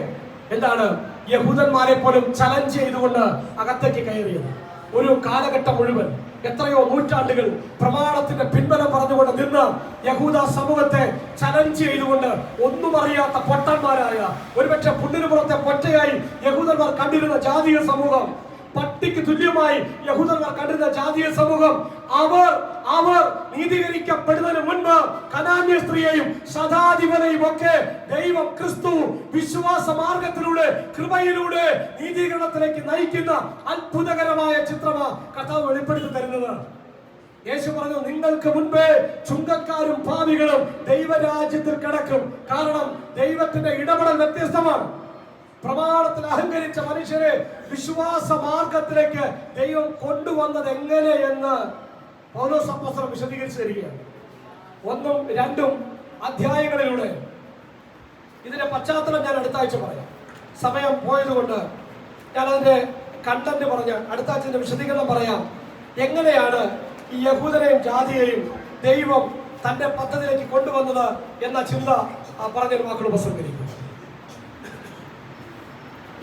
Speaker 1: യഹൂദന്മാരെ പോലും ചലഞ്ച് ചെയ്തുകൊണ്ട് അകത്തേക്ക് കയറിയത്. ഒരു കാലഘട്ടം മുഴുവൻ, എത്രയോ നൂറ്റാണ്ടുകൾ പ്രമാണത്തിന്റെ പിൻബലം പറഞ്ഞുകൊണ്ട് നിന്ന് യഹൂദ സമൂഹത്തെ ചലഞ്ച് ചെയ്തുകൊണ്ട് ഒന്നും അറിയാത്ത പൊട്ടന്മാരായ, ഒരുപക്ഷെ പുണ്ണിന് പുറത്തെ പൊറ്റയായി യഹൂദന്മാർ കണ്ടിരുന്ന ജാതീയ സമൂഹം പട്ടി കുട്ടിക്ക് തുല്യമായി യഹൂദന്മാർ കണ്ടിരുന്ന ജാതീയ സമൂഹം, അവർ നീതീകരിക്കപ്പെടുന്നതിന് മുൻപ് കനാന്യ സ്ത്രീയെയും ശതാധിപനെയും ഒക്കെ ദൈവം ക്രിസ്തു വിശ്വാസ മാർഗത്തിലൂടെ കൃപയിലൂടെ നീതീകരണത്തിലേക്ക് നയിക്കുന്ന അത്ഭുതകരമായ ചിത്രമാണ് കർത്താവ് വെളിപ്പെടുത്തി തരുന്നത്. യേശു പറഞ്ഞു, നിങ്ങൾക്ക് മുൻപേ ചുങ്കക്കാരും പാപികളും ദൈവരാജ്യത്തിൽ കിടക്കും. കാരണം ദൈവത്തിന്റെ ഇടപെടൽ വ്യത്യസ്തമാണ്. പ്രമാണത്തിൽ അഹങ്കരിച്ച മനുഷ്യരെ വിശ്വാസ മാർഗത്തിലേക്ക് ദൈവം കൊണ്ടുവന്നത് എങ്ങനെയെന്ന് പൗലോസ് അപ്പോസ്തലൻ വിശദീകരിച്ചു തരികയാണ്. 1ഉം 2ഉം അധ്യായങ്ങളിലൂടെ ഇതിന്റെ പശ്ചാത്തലം ഞാൻ അടുത്ത ആഴ്ച പറയാം. സമയം പോയതുകൊണ്ട് ഞാൻ അതിന്റെ കണ്ടന്റ് പറഞ്ഞ് അടുത്ത ആഴ്ചന്റെ വിശദീകരണം പറയാം. എങ്ങനെയാണ് ഈ യഹൂദരെയും ജാതിയെയും ദൈവം തന്റെ പദ്ധതിയിലേക്ക് കൊണ്ടുവന്നത് എന്ന ചിന്ത പറഞ്ഞൊരു വാക്കുകൾ പ്രസംഗിക്കും.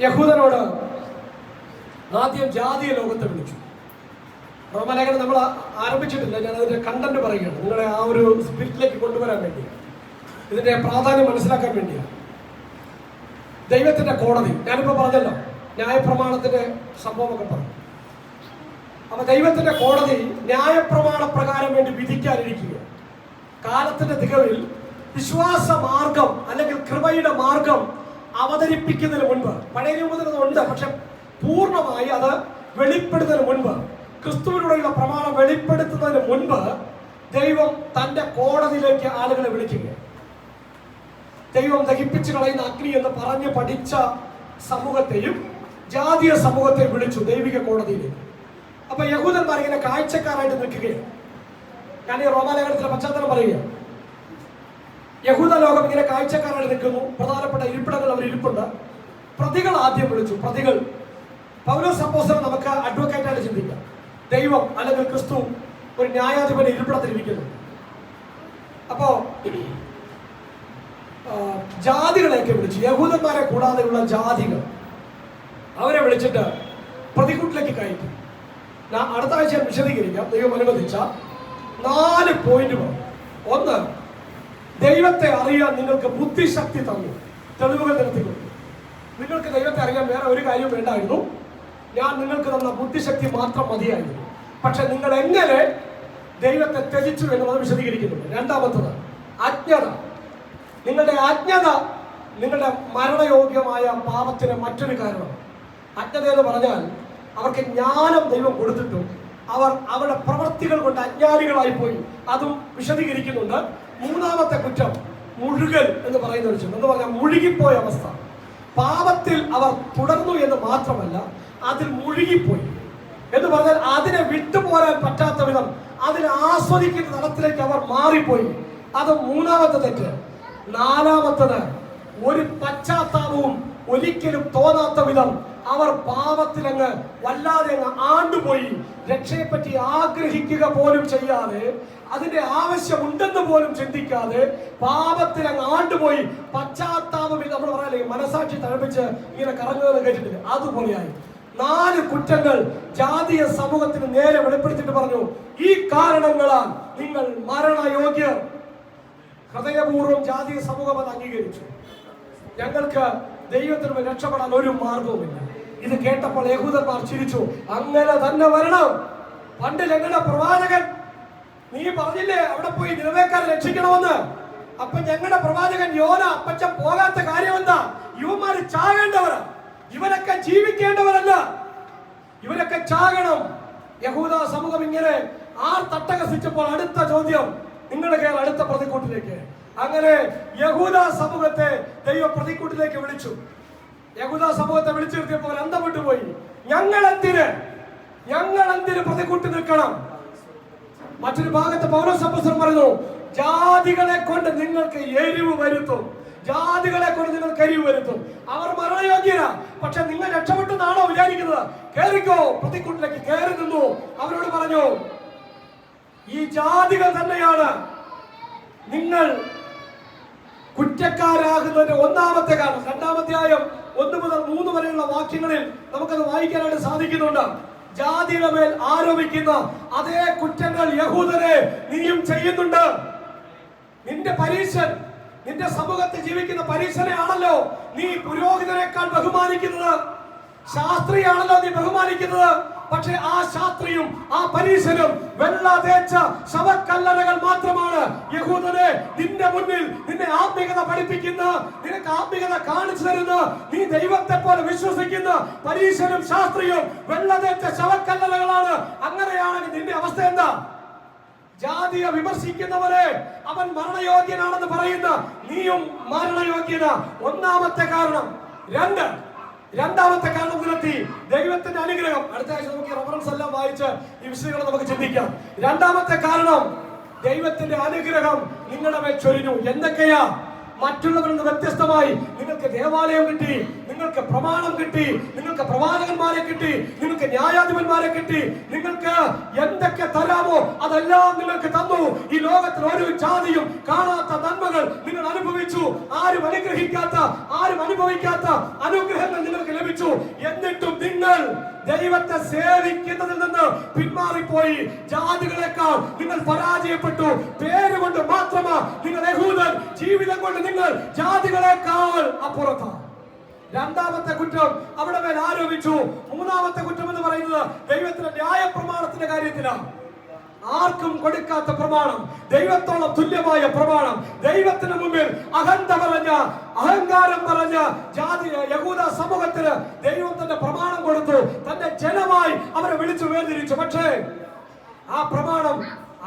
Speaker 1: യഹൂദനോട് ആദ്യം ജാതീയ ലോകത്തെ വിളിച്ചു. റോമലേഖനം നമ്മൾ ആരംഭിച്ചിട്ടില്ല, ഞാൻ അതിന്റെ കണ്ടന്റ് പറയുകയാണ്, നിങ്ങളെ ആ ഒരു സ്പിരിറ്റിലേക്ക് കൊണ്ടുവരാൻ വേണ്ടി, ഇതിന്റെ പ്രാധാന്യം മനസ്സിലാക്കാൻ വേണ്ടിയാണ്. ദൈവത്തിന്റെ കോടതി ഞാനിപ്പോ പറഞ്ഞല്ലോ, ന്യായപ്രമാണത്തിന്റെ സംഭവമൊക്കെ പറഞ്ഞു. അപ്പൊ ദൈവത്തിന്റെ കോടതി ന്യായപ്രമാണ പ്രകാരം വേണ്ടി വിധിക്കാനിരിക്കുക. കാലത്തിന്റെ തികവിൽ വിശ്വാസ മാർഗം അല്ലെങ്കിൽ കൃപയുടെ മാർഗം അവതരിപ്പിക്കുന്നതിന് മുൻപ്, പഴയ നിയമത്തിൽ ഉണ്ട്, പക്ഷെ പൂർണ്ണമായി അത് വെളിപ്പെടുന്നതിന് മുൻപ്, ക്രിസ്തുവിനോടുള്ള പ്രമാണം വെളിപ്പെടുത്തുന്നതിന് മുൻപ് ദൈവം തന്റെ കോടതിയിലേക്ക് ആളുകളെ വിളിക്കുക. ദൈവം ദഹിപ്പിച്ചു കളയുന്ന അഗ്നി എന്ന് പറഞ്ഞ് പഠിച്ച സമൂഹത്തെയും ജാതീയ സമൂഹത്തെയും വിളിച്ചു ദൈവിക കോടതിയിലേക്ക്. അപ്പൊ യഹൂദന്മാർ ഇങ്ങനെ കാഴ്ചക്കാരായിട്ട് നിൽക്കുകയാണ്. ഞാൻ ഈ റോമാലേഖനത്തിലെ പശ്ചാത്തലം പറയുക. യഹൂദ ലോകം ഇങ്ങനെ കാഴ്ചക്കാരായിട്ട് നിൽക്കുന്നു. പ്രധാനപ്പെട്ട ഇരിപ്പിടങ്ങൾ അവർ ഇരിപ്പുണ്ട്. പ്രതികൾ ആദ്യം വിളിച്ചു. പ്രതികൾ പൗലോസ് അപ്പോസ്തലൻ നമുക്ക് അഡ്വക്കേറ്റായിട്ട് ചിന്തിക്കാം. ദൈവം അല്ലെങ്കിൽ ക്രിസ്തു ഒരു ന്യായാധിപൻ ഇരിപ്പിടത്തിലിരിക്കുന്നു. അപ്പോ ജാതികളെയൊക്കെ വിളിച്ചു. യഹൂദന്മാരെ കൂടാതെയുള്ള ജാതികൾ, അവരെ വിളിച്ചിട്ട് പ്രതികൂട്ടിലേക്ക് കയറ്റി. അടുത്ത ആഴ്ച വിശദീകരിക്കാം, ദൈവം അനുവദിച്ച 4 പോയിന്റുകൾ. 1, ദൈവത്തെ അറിയാൻ നിങ്ങൾക്ക് ബുദ്ധിശക്തി തന്നു, തെളിവുകൾ നിരത്തിക്കൊണ്ടു. നിങ്ങൾക്ക് ദൈവത്തെ അറിയാൻ വേറെ ഒരു കാര്യം വേണ്ടായിരുന്നു, ഞാൻ നിങ്ങൾക്ക് തന്ന ബുദ്ധിശക്തി മാത്രം മതിയായിരുന്നു. പക്ഷെ നിങ്ങൾ എങ്ങനെ ദൈവത്തെ ത്യജിച്ചു എന്നുള്ളത് വിശദീകരിക്കുന്നുണ്ട്. 2ാമത്തത് അജ്ഞത. നിങ്ങളുടെ അജ്ഞത നിങ്ങളുടെ മരണയോഗ്യമായ പാപത്തിന് മറ്റൊരു കാരണം. അജ്ഞത എന്ന് പറഞ്ഞാൽ അവർക്ക് ജ്ഞാനം ദൈവം കൊടുത്തിട്ടും അവർ അവരുടെ പ്രവൃത്തികൾ കൊണ്ട് അജ്ഞാനികളായി പോയി. അതും വിശദീകരിക്കുന്നുണ്ട്. 3ാമത്തെ കുറ്റം മുഴുകൽ എന്ന് പറയുന്ന ഒരു ചിന്ത, എന്ന് പറഞ്ഞാൽ മുഴുകിപ്പോയ അവസ്ഥ. പാപത്തിൽ അവർ തുടർന്നു എന്ന് മാത്രമല്ല, അതിൽ മുഴുകിപ്പോയി എന്ന് പറഞ്ഞാൽ അതിനെ വിട്ടുപോരാൻ പറ്റാത്ത വിധം അതിനെ ആസ്വദിക്കുന്ന തലത്തിലേക്ക് അവർ മാറിപ്പോയി. അത് 3ാമത്തെ തെറ്റ്. 4ാമത്തത് ഒരു പശ്ചാത്താപവും ഒരിക്കലും തോന്നാത്ത വിധം അവർ പാപത്തിലങ്ങ് വല്ലാതെ അങ്ങ് ആണ്ടുപോയി. രക്ഷയെപ്പറ്റി ആഗ്രഹിക്കുക പോലും ചെയ്യാതെ, അതിന്റെ ആവശ്യമുണ്ടെന്ന് പോലും ചിന്തിക്കാതെ പാപത്തിൽ അങ്ങ് ആണ്ടുപോയി. പശ്ചാത്താപം നമ്മൾ പറയാല്ലേ, മനസാക്ഷി തഴപ്പിച്ച് ഇങ്ങനെ കറങ്ങുന്നത് കേട്ടിട്ടില്ല, അതുപോലെയായി. 4 കുറ്റങ്ങൾ ജാതീയ സമൂഹത്തിന് നേരെ വെളിപ്പെടുത്തിയിട്ട് പറഞ്ഞു, ഈ കാരണങ്ങളാൽ നിങ്ങൾ മരണയോഗ്യർ. ഹൃദയപൂർവ്വം ജാതീയ സമൂഹം അത് അംഗീകരിച്ചു. ഞങ്ങൾക്ക് ദൈവത്തിന് രക്ഷപ്പെടാൻ ഒരു മാർഗവുമില്ല. ഇത് കേട്ടപ്പോൾ യഹൂദന്മാർ ചിരിച്ചു. അങ്ങനെ തന്നെ വരണം. പണ്ട് ഞങ്ങളുടെ പ്രവാചകൻ, നീ പറഞ്ഞില്ലേ അവിടെ പോയി നിലവേക്കാരെ രക്ഷിക്കണമെന്ന്, അപ്പൊ ഞങ്ങളുടെ പ്രവാചകൻ യോന അപ്പച്ചൻ പോകാത്ത കാര്യം എന്താ? ഇവന്മാര് ചാകേണ്ടവരാ, ഇവരൊക്കെ ജീവിക്കേണ്ടവരല്ല, ഇവരൊക്കെ ചാകണം. യഹൂദ സമൂഹം ഇങ്ങനെ തട്ടകസിച്ചപ്പോൾ അടുത്ത ചോദ്യം, നിങ്ങളുടെ കയ്യിൽ അടുത്ത പ്രതിക്കൂട്ടിലേക്ക്. അങ്ങനെ യഹൂദ സമൂഹത്തെ ദൈവ പ്രതിക്കൂട്ടിലേക്ക് വിളിച്ചു. യഹൂദ സമൂഹത്തെ വിളിച്ചു നിർത്തിയപ്പോൾ അന്തം വിട്ടുപോയി. ഞങ്ങൾ എന്തിന് പ്രതിക്കൂട്ടി നിൽക്കണം? മറ്റൊരു ഭാഗത്ത് പൗലോസ് അപ്പോസ്തലൻ പറയുന്നു, ജാതികളെ കൊണ്ട് നിങ്ങൾക്ക് എരിവ് വരുത്തും, ജാതികളെ കൊണ്ട് നിങ്ങൾക്ക് എരിവ് വരുത്തും. അവർ മരണയോഗ്യരാ, പക്ഷെ നിങ്ങൾ രക്ഷപ്പെട്ടെന്നാണോ വിചാരിക്കുന്നത്? കേറിക്കോ, പ്രതിക്കൂട്ടിലേക്ക് കയറി നിന്നു. അവരോട് പറഞ്ഞു, ഈ ജാതികൾ തന്നെയാണ് നിങ്ങൾ കുറ്റക്കാരാകുന്നതിന്റെ 1ാമത്തെ കാരണം. 2ാം അധ്യായം 1 മുതൽ 3 വരെയുള്ള വാക്യങ്ങളിൽ നമുക്കത് വായിക്കാനായിട്ട് സാധിക്കുന്നുണ്ട്. ജാതിയുടെ മേൽ ആരോപിക്കുന്ന അതേ കുറ്റങ്ങൾ യഹൂദരെ നീയും ചെയ്യുന്നുണ്ട്. നിന്റെ പരീശൻ, നിന്റെ സമൂഹത്തിൽ ജീവിക്കുന്ന പരീശനെ ആണല്ലോ നീ പുരോഹിതനേക്കാൾ ബഹുമാനിക്കുന്നത്. ശാസ്ത്രിയാണല്ലോ നീ ബഹുമാനിക്കുന്നത്. പക്ഷെ ആ ശാസ്ത്രിയും ആ പരീശനും വെള്ള തേച്ച ശവക്കല്ലറകൾ മാത്രമാണ്. യഹൂദനെ നിന്റെ മുന്നിൽ നിന്നെ ആത്മീയത പഠിപ്പിക്കുന്ന, നിനക്ക് ആത്മീയത കാണിച്ചു തരുന്ന, നീ ദൈവത്തെ പോലെ വിശ്വസിക്കുന്ന പരീശനും ശാസ്ത്രിയും വെള്ള തേച്ച ശവക്കല്ലറകളാണ്. അങ്ങനെയാണെങ്കിൽ നിന്റെ അവസ്ഥ എന്താ? ജാതിയെ വിമർശിക്കുന്നവരെ അവൻ മരണയോഗ്യനാണെന്ന് പറയുന്ന നീയും മരണയോഗ്യന. ഒന്നാമത്തെ കാരണം. രണ്ടാമത്തെ കാരണം നിരത്തി ദൈവത്തിന്റെ അനുഗ്രഹം. അടുത്ത ആഴ്ച നമുക്ക് റഫറൻസ് എല്ലാം വായിച്ച് ഈ വിഷയങ്ങൾ നമുക്ക് ചിന്തിക്കാം. രണ്ടാമത്തെ കാരണം, ദൈവത്തിന്റെ അനുഗ്രഹം നിങ്ങളുടെ മേൽ ചൊരിഞ്ഞു. എന്തൊക്കെയാ? മറ്റുള്ളവരിൽ നിന്ന് വ്യത്യസ്തമായി നിങ്ങൾക്ക് ദേവാലയം കിട്ടി, നിങ്ങൾക്ക് പ്രമാണം കിട്ടി, നിങ്ങൾക്ക് പ്രവാചകന്മാരെ കിട്ടി, നിങ്ങൾക്ക് ന്യായാധിപന്മാരെ കിട്ടി, നിങ്ങൾക്ക് എന്തൊക്കെ തരാമോ അതെല്ലാം നിങ്ങൾക്ക് തന്നു. ഈ ലോകത്തിൽ ഒരു ജാതിയും കാണാത്ത നന്മകൾ നിങ്ങൾ അനുഭവിച്ചു. ആരും അനുഗ്രഹിക്കാത്ത, ആരും അനുഭവിക്കാത്ത അനുഗ്രഹങ്ങൾ നിങ്ങൾക്ക് ലഭിച്ചു. എന്നിട്ടും നിങ്ങൾ ദൈവത്തെ സേവിക്കുന്നതിൽ നിന്ന് പിന്മാറിപ്പോയി. ജാതികളെക്കാൾ നിങ്ങൾ പരാജയപ്പെട്ടു. പേരുകൊണ്ട് മാത്രമാ നിങ്ങൾ യഹൂദൻ, ജീവിതം കൊണ്ട് നിങ്ങൾ ജാതികളെക്കാൾ അപ്പുറത്താണ്. രണ്ടാമത്തെ കുറ്റം അവിടെ മേൽ ആരോപിച്ചു. മൂന്നാമത്തെ കുറ്റം എന്ന് പറയുന്നത് ദൈവത്തിന്റെ ന്യായ പ്രമാണത്തിന്റെ കാര്യത്തിലാണ്. ആർക്കും കൊടുക്കാത്ത പ്രമാണം, ദൈവത്തോളം തുല്യമായ പ്രമാണം. ദൈവത്തിന് മുമ്പിൽ അഹന്ത പറഞ്ഞ, അഹങ്കാരം പറഞ്ഞ ജാതി യഹൂദ സമൂഹത്തിന് ദൈവം തന്റെ പ്രമാണം കൊടുത്തു. തന്റെ ജനമായി അവരെ വിളിച്ചു വേർതിരിച്ചു. പക്ഷേ ആ പ്രമാണം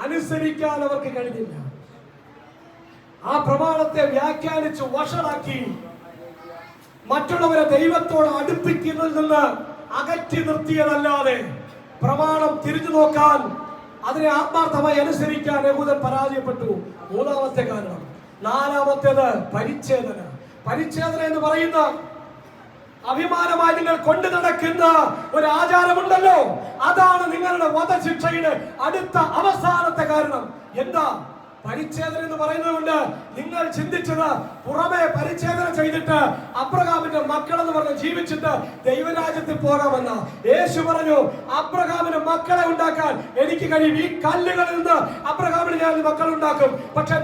Speaker 1: അനുസരിക്കാൻ അവർക്ക് കഴിഞ്ഞില്ല. ആ പ്രമാണത്തെ വ്യാഖ്യാനിച്ച് വഷളാക്കി മറ്റുള്ളവരെ ദൈവത്തോട് അടുപ്പിക്കുന്നതിൽ നിന്ന് അകറ്റി നിർത്തിയതല്ലാതെ പ്രമാണം തിരിഞ്ഞു നോക്കാൻ, അതിനെ ആത്മാർത്ഥമായി അനുസരിക്കാൻ യഹൂദൻ പരാജയപ്പെട്ടു. മൂന്നാമത്തെ കാരണം. നാലാമത്തേത് പരിച്ഛേദന. പരിച്ഛേദന എന്ന് പറയുന്ന അഭിമാനമായി നിങ്ങൾ കൊണ്ടു നടക്കുന്ന ഒരു ആചാരമുണ്ടല്ലോ, അതാണ് നിങ്ങളുടെ വധശിക്ഷയുടെ അടുത്ത അവസാനത്തെ കാരണം. എന്താ പരിച്ഛേദന എന്ന് പറയുന്നത് കൊണ്ട് നിങ്ങൾ ചിന്തിച്ചത് പുറമെ പരിച്ഛേദന ചെയ്തിട്ട് അബ്രഹാമിന്റെ മക്കൾ എന്ന് പറഞ്ഞ് ജീവിച്ചിട്ട് ദൈവരാജ്യത്തിൽ പോകാമെന്ന. യേശു പറഞ്ഞു, അബ്രഹാമിന് മക്കളെ ഉണ്ടാക്കാൻ എനിക്ക് കഴിയും. ഈ കല്ലുകളിൽ നിന്ന് അബ്രഹാമിന് ഞാൻ മക്കൾ ഉണ്ടാക്കും. പക്ഷെ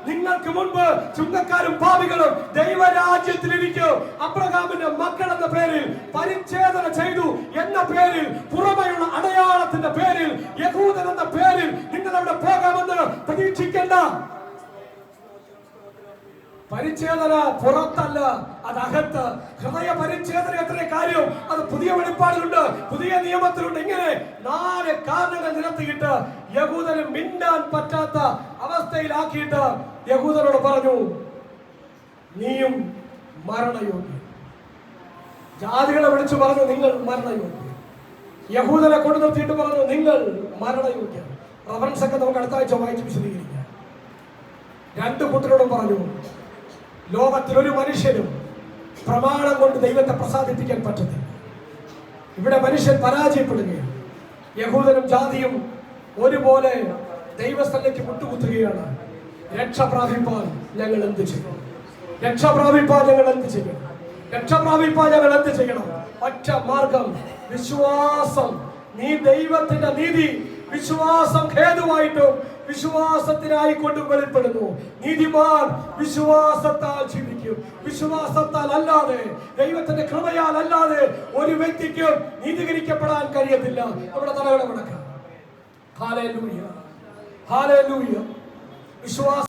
Speaker 1: നിങ്ങൾക്ക് മുൻപ് ചുങ്കക്കാരും പാപികളും ദൈവരാജ്യത്തിലിരിക്കും. അബ്രഹാമിന്റെ മക്കൾ എന്ന പേരിൽ പരിച്ഛേദന ചെയ്തു എന്ന പേരിൽ, പുറമെയുള്ള അടയാളത്തിന്റെ പേരിൽ, യഹൂദൻ എന്ന പേരിൽ നിങ്ങൾ അവിടെ പോകാമെന്ന് പ്രതീക്ഷിക്കേണ്ട. പരിച്ഛേദന പുറത്തല്ല, അത് അകത്ത്. ഹൃദയ പരിച്ഛേദന എത്ര കാര്യം, അത് പുതിയ വെളിപ്പാടിലുണ്ട്, പുതിയ നിയമത്തിലുണ്ട്. ഇങ്ങനെ 4 കാരണങ്ങൾ നിരത്തിയിട്ട് യഹൂദന് മിണ്ടാൻ പറ്റാത്ത അവസ്ഥയിലാക്കിയിട്ട് യഹൂദനോട് പറഞ്ഞു, നീയും മരണയോഗ്യൻ. ജാതികളെ വിളിച്ചു പറഞ്ഞു, നിങ്ങൾ മരണയോഗ്യൻ. യഹൂദനെ കൊണ്ടു നിർത്തിയിട്ട് പറഞ്ഞു, നിങ്ങൾ മരണയോഗ്യൻ. റഫറൻസ് ഒക്കെ നമുക്ക് അടുത്ത ആഴ്ച വായിച്ച് വിശദീകരിക്കാം. 2 കൂട്ടരോടും പറഞ്ഞു, ലോകത്തിലൊരു മനുഷ്യനും പ്രമാണം കൊണ്ട് ദൈവത്തെ പ്രസാദിപ്പിക്കാൻ പറ്റത്തില്ല. ഇവിടെ മനുഷ്യൻ പരാജയപ്പെടുകയാണ്. യഹൂദനും ജാതിയും ഒരുപോലെ ദൈവസ്ഥലേക്ക് മുട്ടുകുത്തുകയാണ്. രക്ഷ പ്രാപിപ്പാൻ ഞങ്ങൾ എന്ത് ചെയ്യണം? രക്ഷ പ്രാപിപ്പാൻ ഞങ്ങൾ എന്ത് ചെയ്യണം? രക്ഷ പ്രാപിപ്പാൻ ഞങ്ങൾ എന്ത് ചെയ്യണം? ഒറ്റ മാർഗം, വിശ്വാസം. നീ ദൈവത്തിന്റെ നീതി വിശ്വാസം ഹേതുവായിട്ടും വിശ്വാസത്തിനായിക്കൊണ്ടും വെളിപ്പെടുന്നു. നീതിമാൻ വിശ്വാസത്താൽ ജീവിക്കും. വിശ്വാസത്താൽ അല്ലാതെ, ദൈവത്തിന്റെ കൃപയാൽ അല്ലാതെ ഒരു വ്യക്തിക്കും നീതീകരിക്കപ്പെടാൻ കഴിയത്തില്ല. നമ്മുടെ തലകളെ മുടക്കാം. Hallelujah, hallelujah. വിശ്വാസം